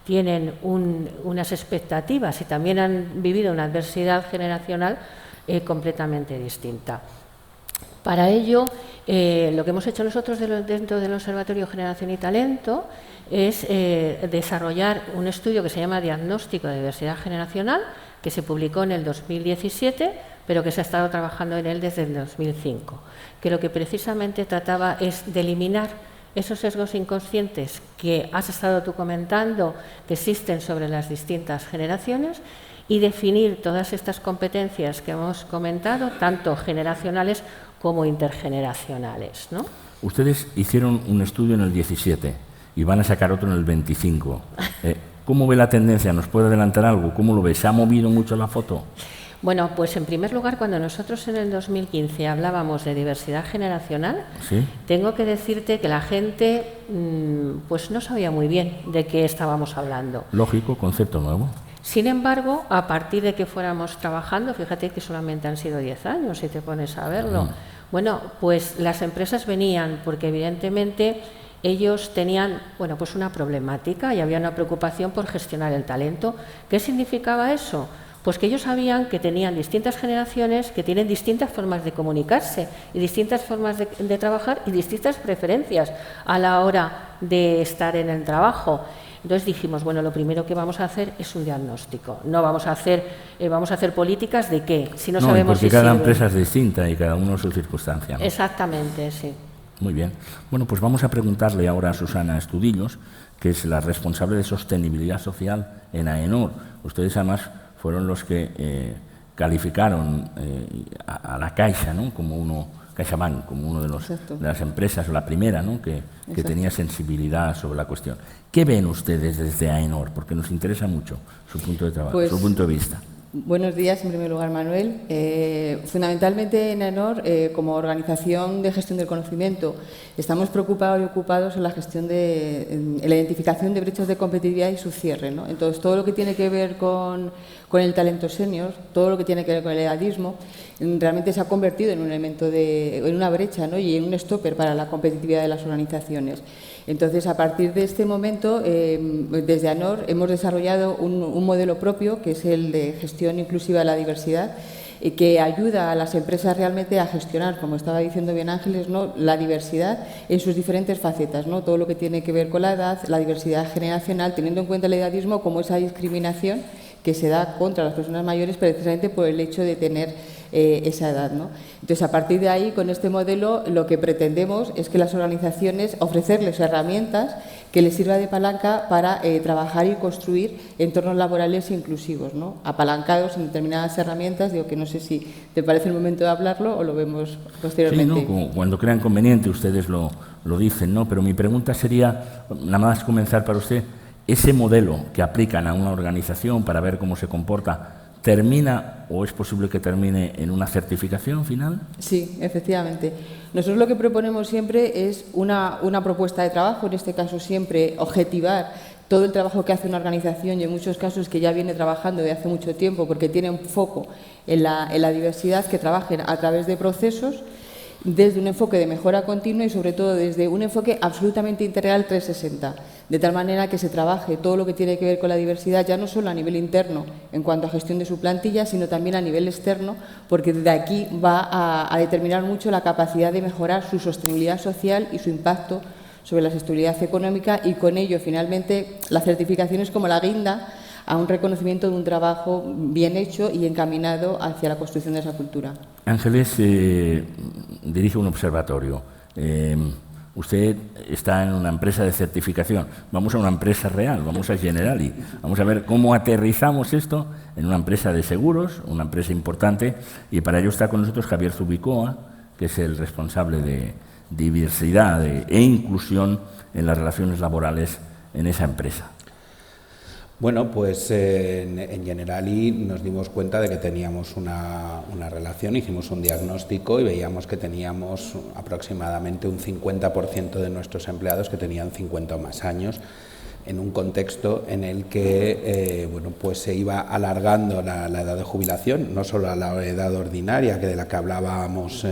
tienen unas expectativas y también han vivido una adversidad generacional completamente distinta. Para ello, lo que hemos hecho nosotros dentro del Observatorio Generación y Talento es desarrollar un estudio que se llama Diagnóstico de Diversidad Generacional, que se publicó en el 2017, pero que se ha estado trabajando en él desde el 2005, que lo que precisamente trataba es de eliminar esos sesgos inconscientes que has estado tú comentando que existen sobre las distintas generaciones y definir todas estas competencias que hemos comentado, tanto generacionales como intergeneracionales, ¿no? Ustedes hicieron un estudio en el 17 y van a sacar otro en el 25. ¿Cómo ve la tendencia? ¿Nos puede adelantar algo? ¿Cómo lo ve? ¿Se ha movido mucho la foto? Bueno, pues en primer lugar, cuando nosotros en el 2015 hablábamos de diversidad generacional, ¿sí? Tengo que decirte que la gente pues no sabía muy bien de qué estábamos hablando. Lógico, concepto nuevo. Sin embargo, a partir de que fuéramos trabajando, fíjate que solamente han sido 10 años, si te pones a verlo, bueno, pues las empresas venían porque evidentemente ellos tenían, bueno, pues una problemática y había una preocupación por gestionar el talento. ¿Qué significaba eso? Pues que ellos sabían que tenían distintas generaciones que tienen distintas formas de comunicarse y distintas formas de trabajar y distintas preferencias a la hora de estar en el trabajo. Entonces dijimos, bueno, lo primero que vamos a hacer es un diagnóstico. No vamos a hacer políticas de qué, si no sabemos porque si cada sirven. Empresa es distinta y cada uno su circunstancia, ¿no? Exactamente, sí. Muy bien. Bueno, pues vamos a preguntarle ahora a Susana Estudillos, que es la responsable de sostenibilidad social en AENOR. Ustedes además fueron los que calificaron a la Caixa, ¿no?, como uno, CaixaBank, como uno de las empresas, o la primera, ¿no?, que tenía sensibilidad sobre la cuestión. ¿Qué ven ustedes desde AENOR? Porque nos interesa mucho su punto de trabajo, su punto de vista. Buenos días, en primer lugar, Manuel. Fundamentalmente en AENOR, como organización de gestión del conocimiento, estamos preocupados y ocupados en la gestión en la identificación de brechas de competitividad y su cierre, ¿no? Entonces, todo lo que tiene que ver con el talento senior, todo lo que tiene que ver con el edadismo, realmente se ha convertido en un elemento en una brecha, ¿no?, y en un stopper para la competitividad de las organizaciones. Entonces, a partir de este momento, desde AENOR hemos desarrollado un modelo propio, que es el de gestión inclusiva de la diversidad, que ayuda a las empresas realmente a gestionar, como estaba diciendo bien Ángeles, ¿no?, la diversidad en sus diferentes facetas, ¿no?, todo lo que tiene que ver con la edad, la diversidad generacional, teniendo en cuenta el edadismo como esa discriminación que se da contra las personas mayores precisamente por el hecho de tener esa edad, ¿no? Entonces, a partir de ahí, con este modelo, lo que pretendemos es que las organizaciones ofrecerles herramientas que les sirva de palanca para trabajar y construir entornos laborales inclusivos, ¿no?, apalancados en determinadas herramientas. Digo que no sé si te parece el momento de hablarlo o lo vemos posteriormente. Sí, ¿no?, cuando crean conveniente, ustedes lo dicen, ¿no? Pero mi pregunta sería, nada más comenzar para usted, ese modelo que aplican a una organización para ver cómo se comporta, ¿termina o es posible que termine en una certificación final? Sí, efectivamente. Nosotros lo que proponemos siempre es una propuesta de trabajo, en este caso siempre objetivar todo el trabajo que hace una organización y en muchos casos que ya viene trabajando de hace mucho tiempo porque tiene un foco en la diversidad, que trabajen a través de procesos desde un enfoque de mejora continua y sobre todo desde un enfoque absolutamente integral 360, de tal manera que se trabaje todo lo que tiene que ver con la diversidad ya no solo a nivel interno en cuanto a gestión de su plantilla, sino también a nivel externo, porque de aquí va a determinar mucho la capacidad de mejorar su sostenibilidad social y su impacto sobre la sostenibilidad económica, y con ello finalmente la certificación es como la guinda a un reconocimiento de un trabajo bien hecho y encaminado hacia la construcción de esa cultura. Ángeles dirige un observatorio. Usted está en una empresa de certificación. Vamos a una empresa real, vamos a Generali. Vamos a ver cómo aterrizamos esto en una empresa de seguros, una empresa importante, y para ello está con nosotros Javier Zubicoa, que es el responsable de diversidad e inclusión en las relaciones laborales en esa empresa. Bueno, pues en Generali nos dimos cuenta de que teníamos una relación, hicimos un diagnóstico y veíamos que teníamos aproximadamente un 50% de nuestros empleados que tenían 50 o más años, en un contexto en el que bueno, pues se iba alargando la edad de jubilación, no solo a la edad ordinaria, que de la que hablábamos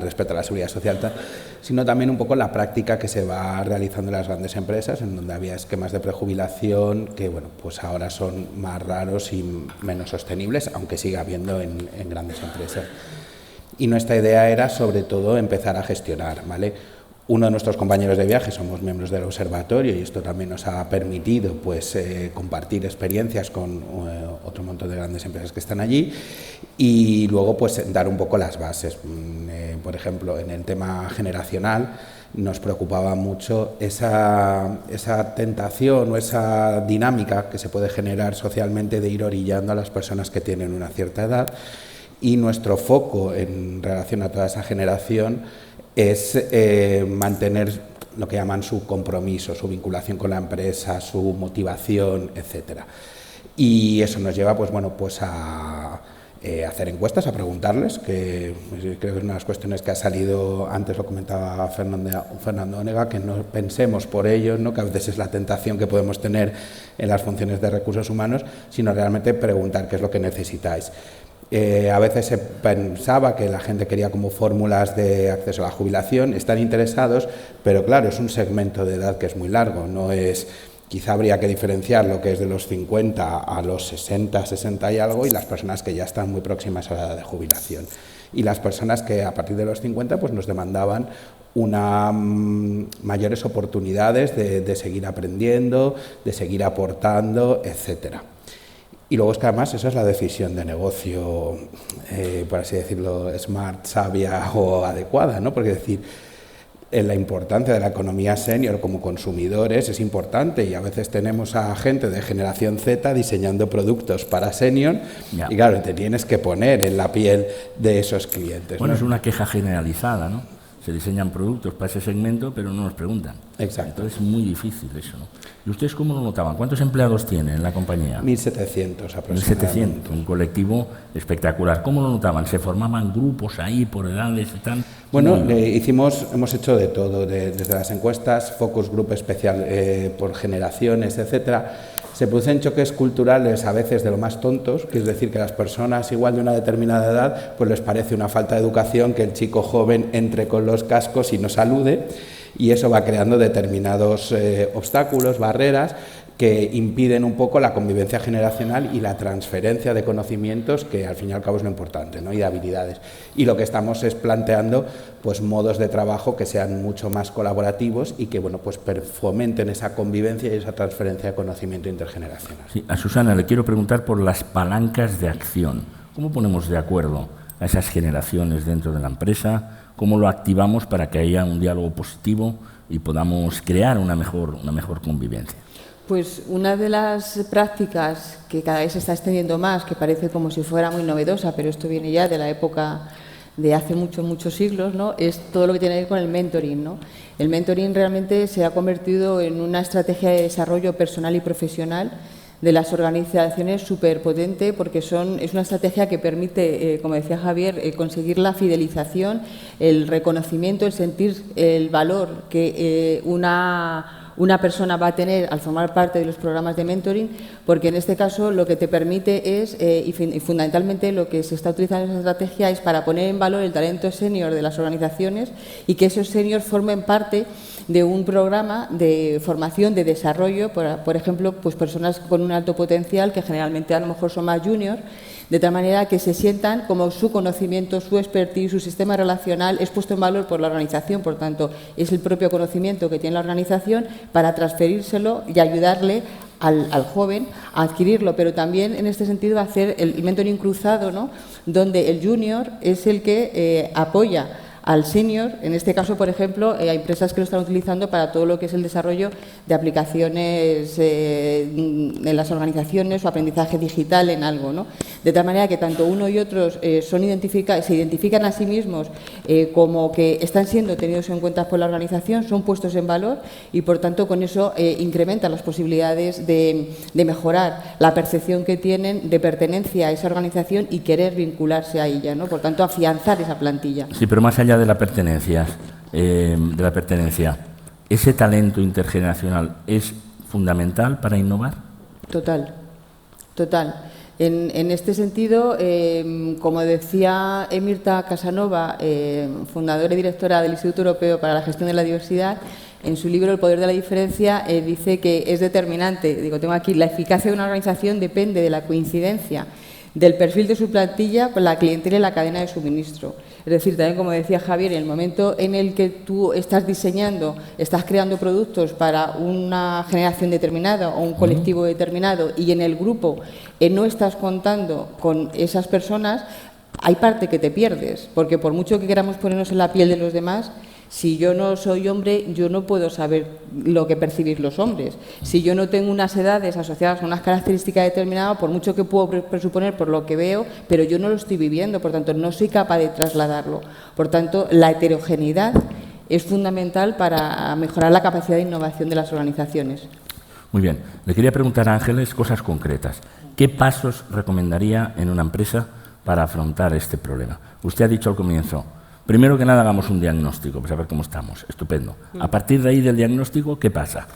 respecto a la seguridad social, sino también un poco la práctica que se va realizando en las grandes empresas, en donde había esquemas de prejubilación que bueno, pues ahora son más raros y menos sostenibles, aunque siga habiendo en grandes empresas. Y nuestra idea era sobre todo empezar a gestionar, ¿vale? Uno de nuestros compañeros de viaje, somos miembros del observatorio, y esto también nos ha permitido pues, compartir experiencias con otro montón de grandes empresas que están allí, y luego pues, dar un poco las bases. Por ejemplo, en el tema generacional nos preocupaba mucho esa tentación o esa dinámica que se puede generar socialmente de ir orillando a las personas que tienen una cierta edad, y nuestro foco en relación a toda esa generación es mantener lo que llaman su compromiso, su vinculación con la empresa, su motivación, etcétera. Y eso nos lleva pues, bueno, pues a hacer encuestas, a preguntarles, que creo que es una de las cuestiones que ha salido, antes lo comentaba Fernando Onega, que no pensemos por ellos, ¿no?, que a veces es la tentación que podemos tener en las funciones de recursos humanos, sino realmente preguntar qué es lo que necesitáis. A veces se pensaba que la gente quería como fórmulas de acceso a la jubilación, están interesados, pero claro, es un segmento de edad que es muy largo, no es, quizá habría que diferenciar lo que es de los 50 a los 60, 60 y algo, y las personas que ya están muy próximas a la edad de jubilación. Y las personas que a partir de los 50 pues nos demandaban mayores oportunidades de seguir aprendiendo, de seguir aportando, etcétera. Y luego es que además esa es la decisión de negocio, por así decirlo, smart, sabia o adecuada, ¿no? Porque decir, la importancia de la economía senior como consumidores es importante, y a veces tenemos a gente de generación Z diseñando productos para senior y claro, te tienes que poner en la piel de esos clientes. Bueno, ¿no? es una queja generalizada, ¿no? Se diseñan productos para ese segmento, pero no nos preguntan. Exacto. Entonces es muy difícil eso, ¿no? ¿Y ustedes cómo lo notaban? ¿Cuántos empleados tienen en la compañía? 1.700 aproximadamente. 1.700, un colectivo espectacular. ¿Cómo lo notaban? ¿Se formaban grupos ahí por edades y tal? Bueno, hemos hecho de todo, desde las encuestas, focus group especial por generaciones, etcétera. Se producen choques culturales a veces de lo más tontos, que es decir, que las personas igual de una determinada edad pues les parece una falta de educación que el chico joven entre con los cascos y no salude, y eso va creando determinados obstáculos, barreras, que impiden un poco la convivencia generacional y la transferencia de conocimientos, que al fin y al cabo es lo importante, ¿no? Y de habilidades. Y lo que estamos es planteando pues modos de trabajo que sean mucho más colaborativos y que bueno, pues fomenten esa convivencia y esa transferencia de conocimiento intergeneracional. Sí, a Susana le quiero preguntar por las palancas de acción. ¿Cómo ponemos de acuerdo a esas generaciones dentro de la empresa? ¿Cómo lo activamos para que haya un diálogo positivo y podamos crear una mejor convivencia? Pues una de las prácticas que cada vez se está extendiendo más, que parece como si fuera muy novedosa, pero esto viene ya de la época de hace muchos siglos, ¿no? Es todo lo que tiene que ver con el mentoring, ¿no? El mentoring realmente se ha convertido en una estrategia de desarrollo personal y profesional de las organizaciones súper potente, porque es una estrategia que permite, como decía Javier, conseguir la fidelización, el reconocimiento, el sentir el valor que una persona va a tener al formar parte de los programas de mentoring, porque en este caso lo que te permite es, y fundamentalmente lo que se está utilizando en esa estrategia es para poner en valor el talento senior de las organizaciones y que esos seniors formen parte de un programa de formación, de desarrollo, por ejemplo, pues personas con un alto potencial que generalmente a lo mejor son más junior, de tal manera que se sientan como su conocimiento, su expertise, su sistema relacional es puesto en valor por la organización, por tanto, es el propio conocimiento que tiene la organización para transferírselo y ayudarle al joven a adquirirlo, pero también en este sentido hacer el mentoring cruzado, ¿no? Donde el junior es el que apoya al senior, en este caso, por ejemplo, hay empresas que lo están utilizando para todo lo que es el desarrollo de aplicaciones en las organizaciones o aprendizaje digital en algo, ¿no? De tal manera que tanto uno y otros se identifican a sí mismos como que están siendo tenidos en cuenta por la organización, son puestos en valor y, por tanto, con eso incrementan las posibilidades de mejorar la percepción que tienen de pertenencia a esa organización y querer vincularse a ella, ¿no? Por tanto, afianzar esa plantilla. Sí, pero más allá de la pertenencia, ¿ese talento intergeneracional es fundamental para innovar? Total. En este sentido, como decía Emirta Casanova, fundadora y directora del Instituto Europeo para la Gestión de la Diversidad, en su libro El poder de la diferencia dice que es determinante, tengo aquí, la eficacia de una organización depende de la coincidencia del perfil de su plantilla con la clientela y la cadena de suministro. Es decir, también como decía Javier, en el momento en el que tú estás diseñando, estás creando productos para una generación determinada o un colectivo determinado y en el grupo no estás contando con esas personas, hay parte que te pierdes, porque por mucho que queramos ponernos en la piel de los demás, si yo no soy hombre, yo no puedo saber lo que percibir los hombres. Si yo no tengo unas edades asociadas a unas características determinadas, por mucho que puedo presuponer por lo que veo, pero yo no lo estoy viviendo, por tanto, no soy capaz de trasladarlo. Por tanto, la heterogeneidad es fundamental para mejorar la capacidad de innovación de las organizaciones. Muy bien. Le quería preguntar a Ángeles cosas concretas. ¿Qué pasos recomendaría en una empresa para afrontar este problema? Usted ha dicho al comienzo, primero que nada hagamos un diagnóstico para saber cómo estamos. Estupendo. A partir de ahí del diagnóstico, ¿qué pasa?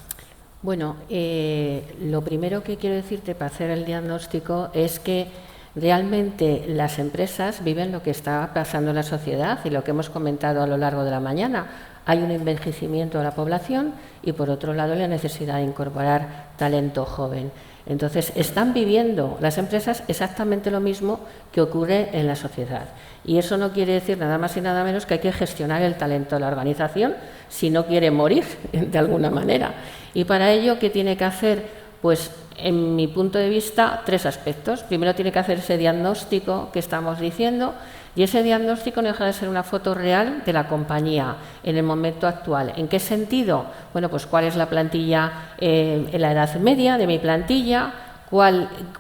Bueno, lo primero que quiero decirte para hacer el diagnóstico es que realmente las empresas viven lo que está pasando en la sociedad y lo que hemos comentado a lo largo de la mañana. Hay un envejecimiento de la población y, por otro lado, la necesidad de incorporar talento joven. Entonces, están viviendo las empresas exactamente lo mismo que ocurre en la sociedad. Y eso no quiere decir nada más y nada menos que hay que gestionar el talento de la organización si no quiere morir de alguna manera. Y para ello, ¿qué tiene que hacer? Pues, en mi punto de vista, 3 aspectos. Primero, tiene que hacer ese diagnóstico que estamos diciendo, Y ese diagnóstico no deja de ser una foto real de la compañía en el momento actual. ¿En qué sentido? Bueno, pues cuál es la plantilla en la edad media de mi plantilla,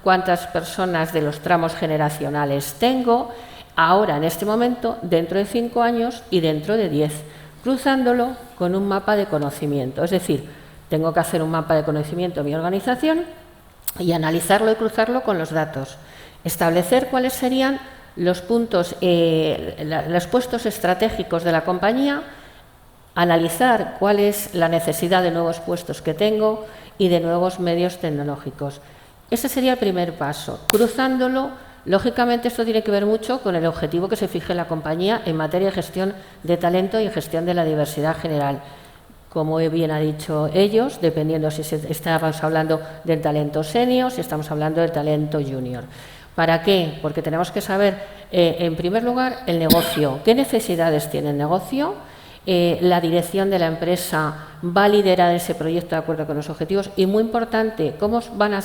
cuántas personas de los tramos generacionales tengo, ahora en este momento, dentro de 5 años y dentro de 10, cruzándolo con un mapa de conocimiento. Es decir, tengo que hacer un mapa de conocimiento de mi organización y analizarlo y cruzarlo con los datos. Establecer cuáles serían los puntos, los puestos estratégicos de la compañía, analizar cuál es la necesidad de nuevos puestos que tengo y de nuevos medios tecnológicos. Ese sería el primer paso. Cruzándolo, lógicamente esto tiene que ver mucho con el objetivo que se fije la compañía en materia de gestión de talento y gestión de la diversidad general. Como bien ha dicho ellos, dependiendo si estamos hablando del talento senior, si estamos hablando del talento junior. ¿Para qué? Porque tenemos que saber, en primer lugar, el negocio. ¿Qué necesidades tiene el negocio? La dirección de la empresa va a liderar ese proyecto de acuerdo con los objetivos y, muy importante, cómo van a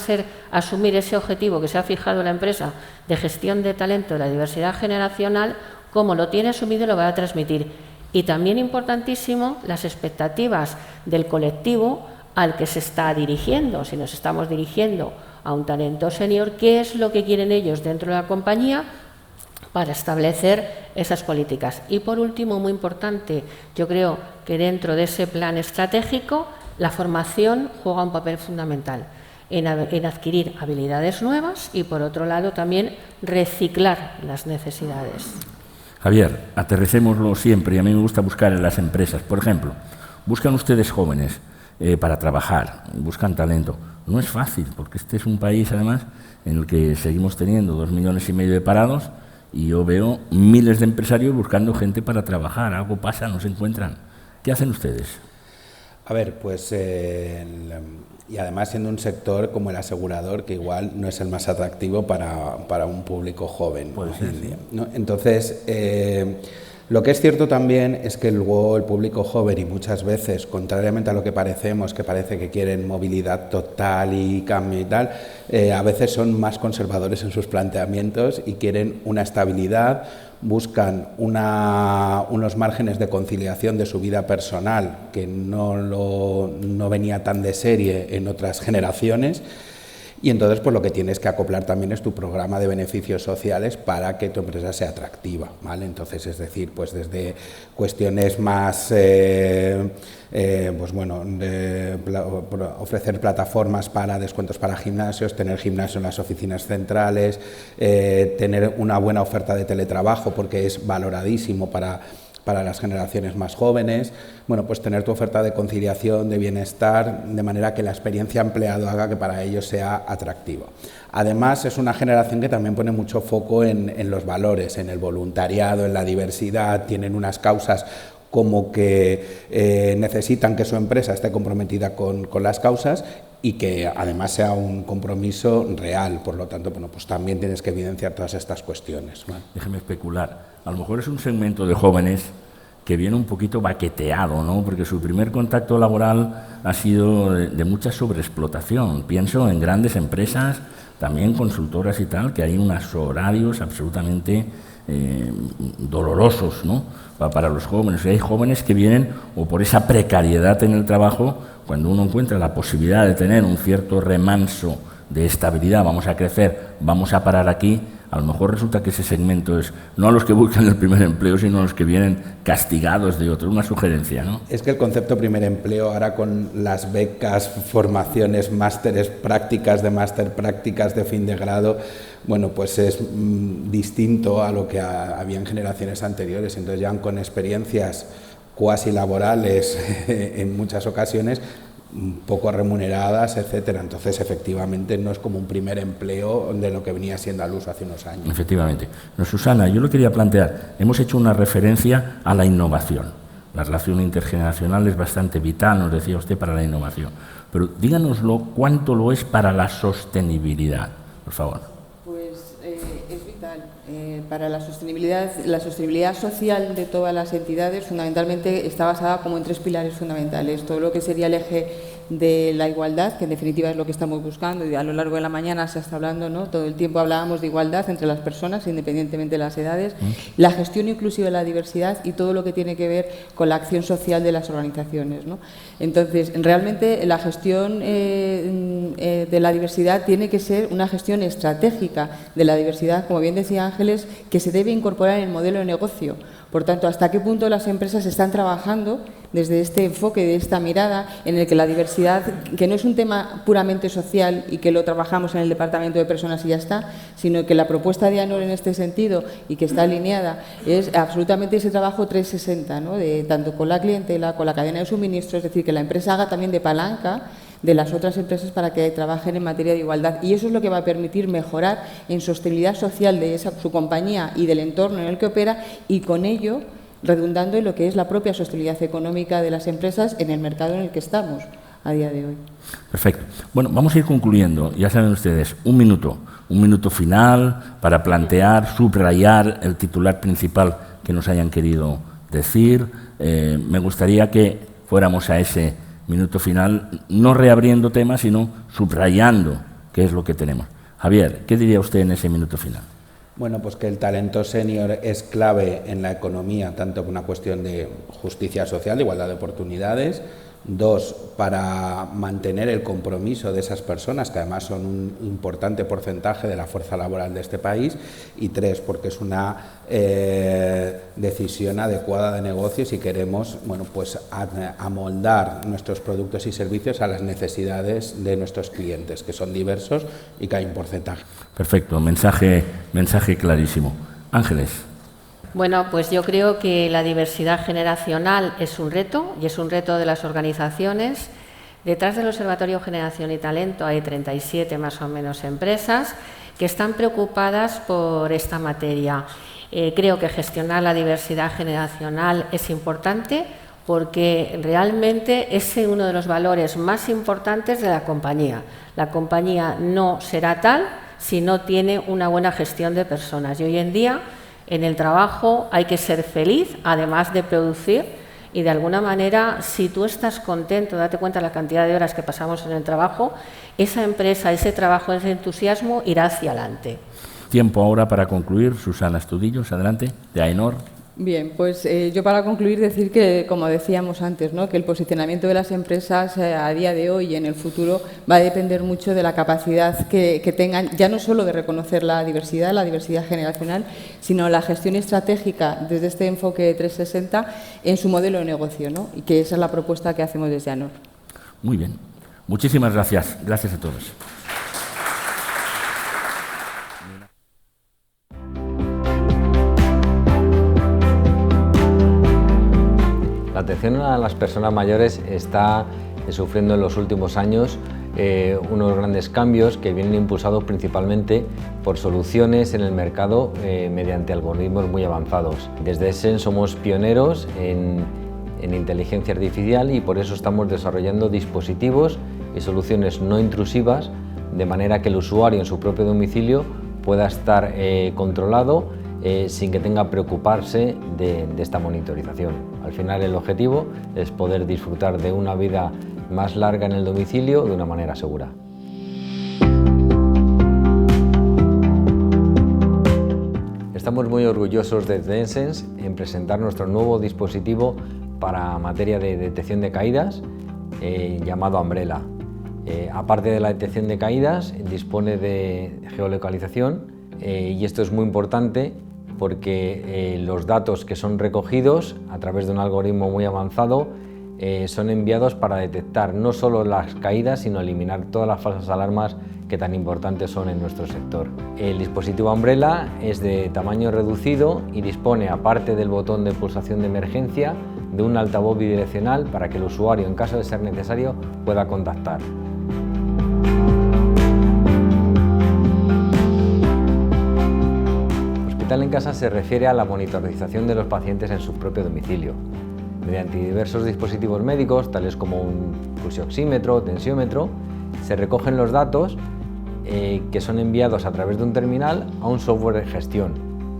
asumir ese objetivo que se ha fijado la empresa de gestión de talento de la diversidad generacional, cómo lo tiene asumido y lo va a transmitir. Y también importantísimo las expectativas del colectivo al que se está dirigiendo. Si nos estamos dirigiendo a un talento senior, ¿qué es lo que quieren ellos dentro de la compañía para establecer esas políticas? Y por último, muy importante, yo creo que dentro de ese plan estratégico la formación juega un papel fundamental en adquirir habilidades nuevas y, por otro lado, también reciclar las necesidades. Javier, aterricémoslo siempre, y a mí me gusta buscar en las empresas. Por ejemplo, buscan ustedes jóvenes para trabajar, buscan talento. No es fácil, porque este es un país, además, en el que seguimos teniendo 2,5 millones de parados y yo veo miles de empresarios buscando gente para trabajar. Algo pasa, no se encuentran. ¿Qué hacen ustedes? A ver, pues, y además siendo un sector como el asegurador, que igual no es el más atractivo para un público joven hoy en día, ¿no? Entonces, lo que es cierto también es que luego el público joven, y muchas veces, contrariamente a lo que parecemos, que parece que quieren movilidad total y cambio y tal, a veces son más conservadores en sus planteamientos y quieren una estabilidad, buscan unos márgenes de conciliación de su vida personal que no venía tan de serie en otras generaciones. Y entonces, pues lo que tienes que acoplar también es tu programa de beneficios sociales para que tu empresa sea atractiva, ¿vale? Entonces, es decir, pues desde cuestiones más, pues bueno, ofrecer plataformas para descuentos para gimnasios, tener gimnasio en las oficinas centrales, tener una buena oferta de teletrabajo porque es valoradísimo para las generaciones más jóvenes, bueno, pues tener tu oferta de conciliación, de bienestar, de manera que la experiencia empleado haga que para ellos sea atractiva. Además, es una generación que también pone mucho foco en los valores, en el voluntariado, en la diversidad, tienen unas causas como que necesitan que su empresa esté comprometida con las causas y que además sea un compromiso real. Por lo tanto, bueno, pues también tienes que evidenciar todas estas cuestiones, ¿vale? Déjeme especular. A lo mejor es un segmento de jóvenes que viene un poquito baqueteado, ¿no? Porque su primer contacto laboral ha sido de mucha sobreexplotación. Pienso en grandes empresas, también consultoras y tal, que hay unos horarios absolutamente dolorosos, ¿no? Para los jóvenes. Y hay jóvenes que vienen o por esa precariedad en el trabajo, cuando uno encuentra la posibilidad de tener un cierto remanso de estabilidad, vamos a crecer, vamos a parar aquí, a lo mejor resulta que ese segmento es no a los que buscan el primer empleo, sino a los que vienen castigados de otro. Una sugerencia, ¿no? Es que el concepto primer empleo, ahora con las becas, formaciones, másteres, prácticas de máster, prácticas de fin de grado, bueno, pues es distinto a lo que había en generaciones anteriores. Entonces ya con experiencias cuasi laborales en muchas ocasiones, poco remuneradas, etcétera. Entonces, efectivamente, no es como un primer empleo de lo que venía siendo al uso hace unos años. Efectivamente. No, Susana, yo lo quería plantear. Hemos hecho una referencia a la innovación. La relación intergeneracional es bastante vital, nos decía usted, para la innovación. Pero díganoslo, ¿cuánto lo es para la sostenibilidad? Por favor. Pues es vital. Para la sostenibilidad social de todas las entidades fundamentalmente está basada como en 3 pilares fundamentales. Todo lo que sería el eje de la igualdad, que en definitiva es lo que estamos buscando, y a lo largo de la mañana se está hablando, ¿no? Todo el tiempo hablábamos de igualdad entre las personas, independientemente de las edades, la gestión inclusiva de la diversidad y todo lo que tiene que ver con la acción social de las organizaciones, ¿no? Entonces, realmente la gestión de la diversidad tiene que ser una gestión estratégica de la diversidad, como bien decía Ángeles, que se debe incorporar en el modelo de negocio. Por tanto, ¿hasta qué punto las empresas están trabajando desde este enfoque, de esta mirada, en el que la diversidad, que no es un tema puramente social y que lo trabajamos en el Departamento de Personas y ya está, sino que la propuesta de AENOR en este sentido y que está alineada es absolutamente ese trabajo 360, ¿no? De tanto con la clientela, con la cadena de suministro, es decir, que la empresa haga también de palanca de las otras empresas para que trabajen en materia de igualdad. Y eso es lo que va a permitir mejorar en sostenibilidad social de su compañía y del entorno en el que opera, y con ello redundando en lo que es la propia sostenibilidad económica de las empresas en el mercado en el que estamos a día de hoy. Perfecto. Bueno, vamos a ir concluyendo. Ya saben ustedes, un minuto final para plantear, subrayar el titular principal que nos hayan querido decir. Me gustaría que fuéramos a ese minuto final, no reabriendo temas, sino subrayando qué es lo que tenemos. Javier, ¿qué diría usted en ese minuto final? Bueno, pues que el talento senior es clave en la economía, tanto por una cuestión de justicia social, de igualdad de oportunidades. 2, para mantener el compromiso de esas personas, que además son un importante porcentaje de la fuerza laboral de este país. Y 3, porque es una decisión adecuada de negocio si queremos, bueno, pues amoldar nuestros productos y servicios a las necesidades de nuestros clientes, que son diversos y que hay un porcentaje. Perfecto, mensaje clarísimo. Ángeles. Bueno, pues yo creo que la diversidad generacional es un reto, y es un reto de las organizaciones. Detrás del Observatorio Generación y Talento hay 37 más o menos empresas que están preocupadas por esta materia. Creo que gestionar la diversidad generacional es importante porque realmente es uno de los valores más importantes de la compañía. La compañía no será tal si no tiene una buena gestión de personas. Y hoy en día, en el trabajo hay que ser feliz, además de producir, y de alguna manera, si tú estás contento, date cuenta de la cantidad de horas que pasamos en el trabajo, esa empresa, ese trabajo, ese entusiasmo irá hacia adelante. Tiempo ahora para concluir. Susana Estudillos, adelante, de AENOR. Bien, pues yo para concluir decir que, como decíamos antes, ¿no?, que el posicionamiento de las empresas a día de hoy y en el futuro va a depender mucho de la capacidad que tengan, ya no solo de reconocer la diversidad generacional, sino la gestión estratégica desde este enfoque 360 en su modelo de negocio, ¿no?, y que esa es la propuesta que hacemos desde AENOR. Muy bien. Muchísimas gracias. Gracias a todos. La atención a las personas mayores está sufriendo en los últimos años unos grandes cambios que vienen impulsados principalmente por soluciones en el mercado mediante algoritmos muy avanzados. Desde Essence somos pioneros en inteligencia artificial y por eso estamos desarrollando dispositivos y soluciones no intrusivas de manera que el usuario en su propio domicilio pueda estar controlado sin que tenga que preocuparse de esta monitorización. Al final el objetivo es poder disfrutar de una vida más larga en el domicilio de una manera segura. Estamos muy orgullosos desde Essence en presentar nuestro nuevo dispositivo para materia de detección de caídas llamado Umbrella. Aparte de la detección de caídas, dispone de geolocalización y esto es muy importante porque los datos que son recogidos a través de un algoritmo muy avanzado son enviados para detectar no solo las caídas, sino eliminar todas las falsas alarmas que tan importantes son en nuestro sector. El dispositivo Umbrella es de tamaño reducido y dispone, aparte del botón de pulsación de emergencia, de un altavoz bidireccional para que el usuario, en caso de ser necesario, pueda contactar. Hospital en casa se refiere a la monitorización de los pacientes en su propio domicilio. Mediante diversos dispositivos médicos, tales como un pulsioxímetro o tensiómetro, se recogen los datos que son enviados a través de un terminal a un software de gestión.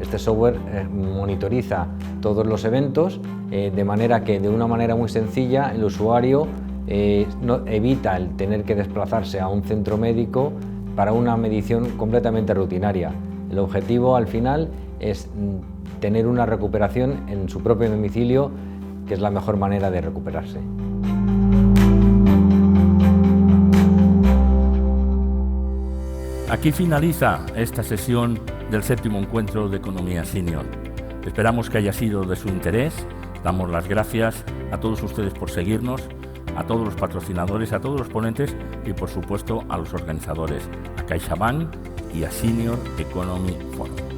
Este software monitoriza todos los eventos de manera que, de una manera muy sencilla, el usuario evita el tener que desplazarse a un centro médico para una medición completamente rutinaria. El objetivo al final es tener una recuperación en su propio domicilio, que es la mejor manera de recuperarse. Aquí finaliza esta sesión del 7º encuentro de Economía Senior. Esperamos que haya sido de su interés. Damos las gracias a todos ustedes por seguirnos, a todos los patrocinadores, a todos los ponentes y, por supuesto, a los organizadores, a CaixaBank y a Senior Economy Forum.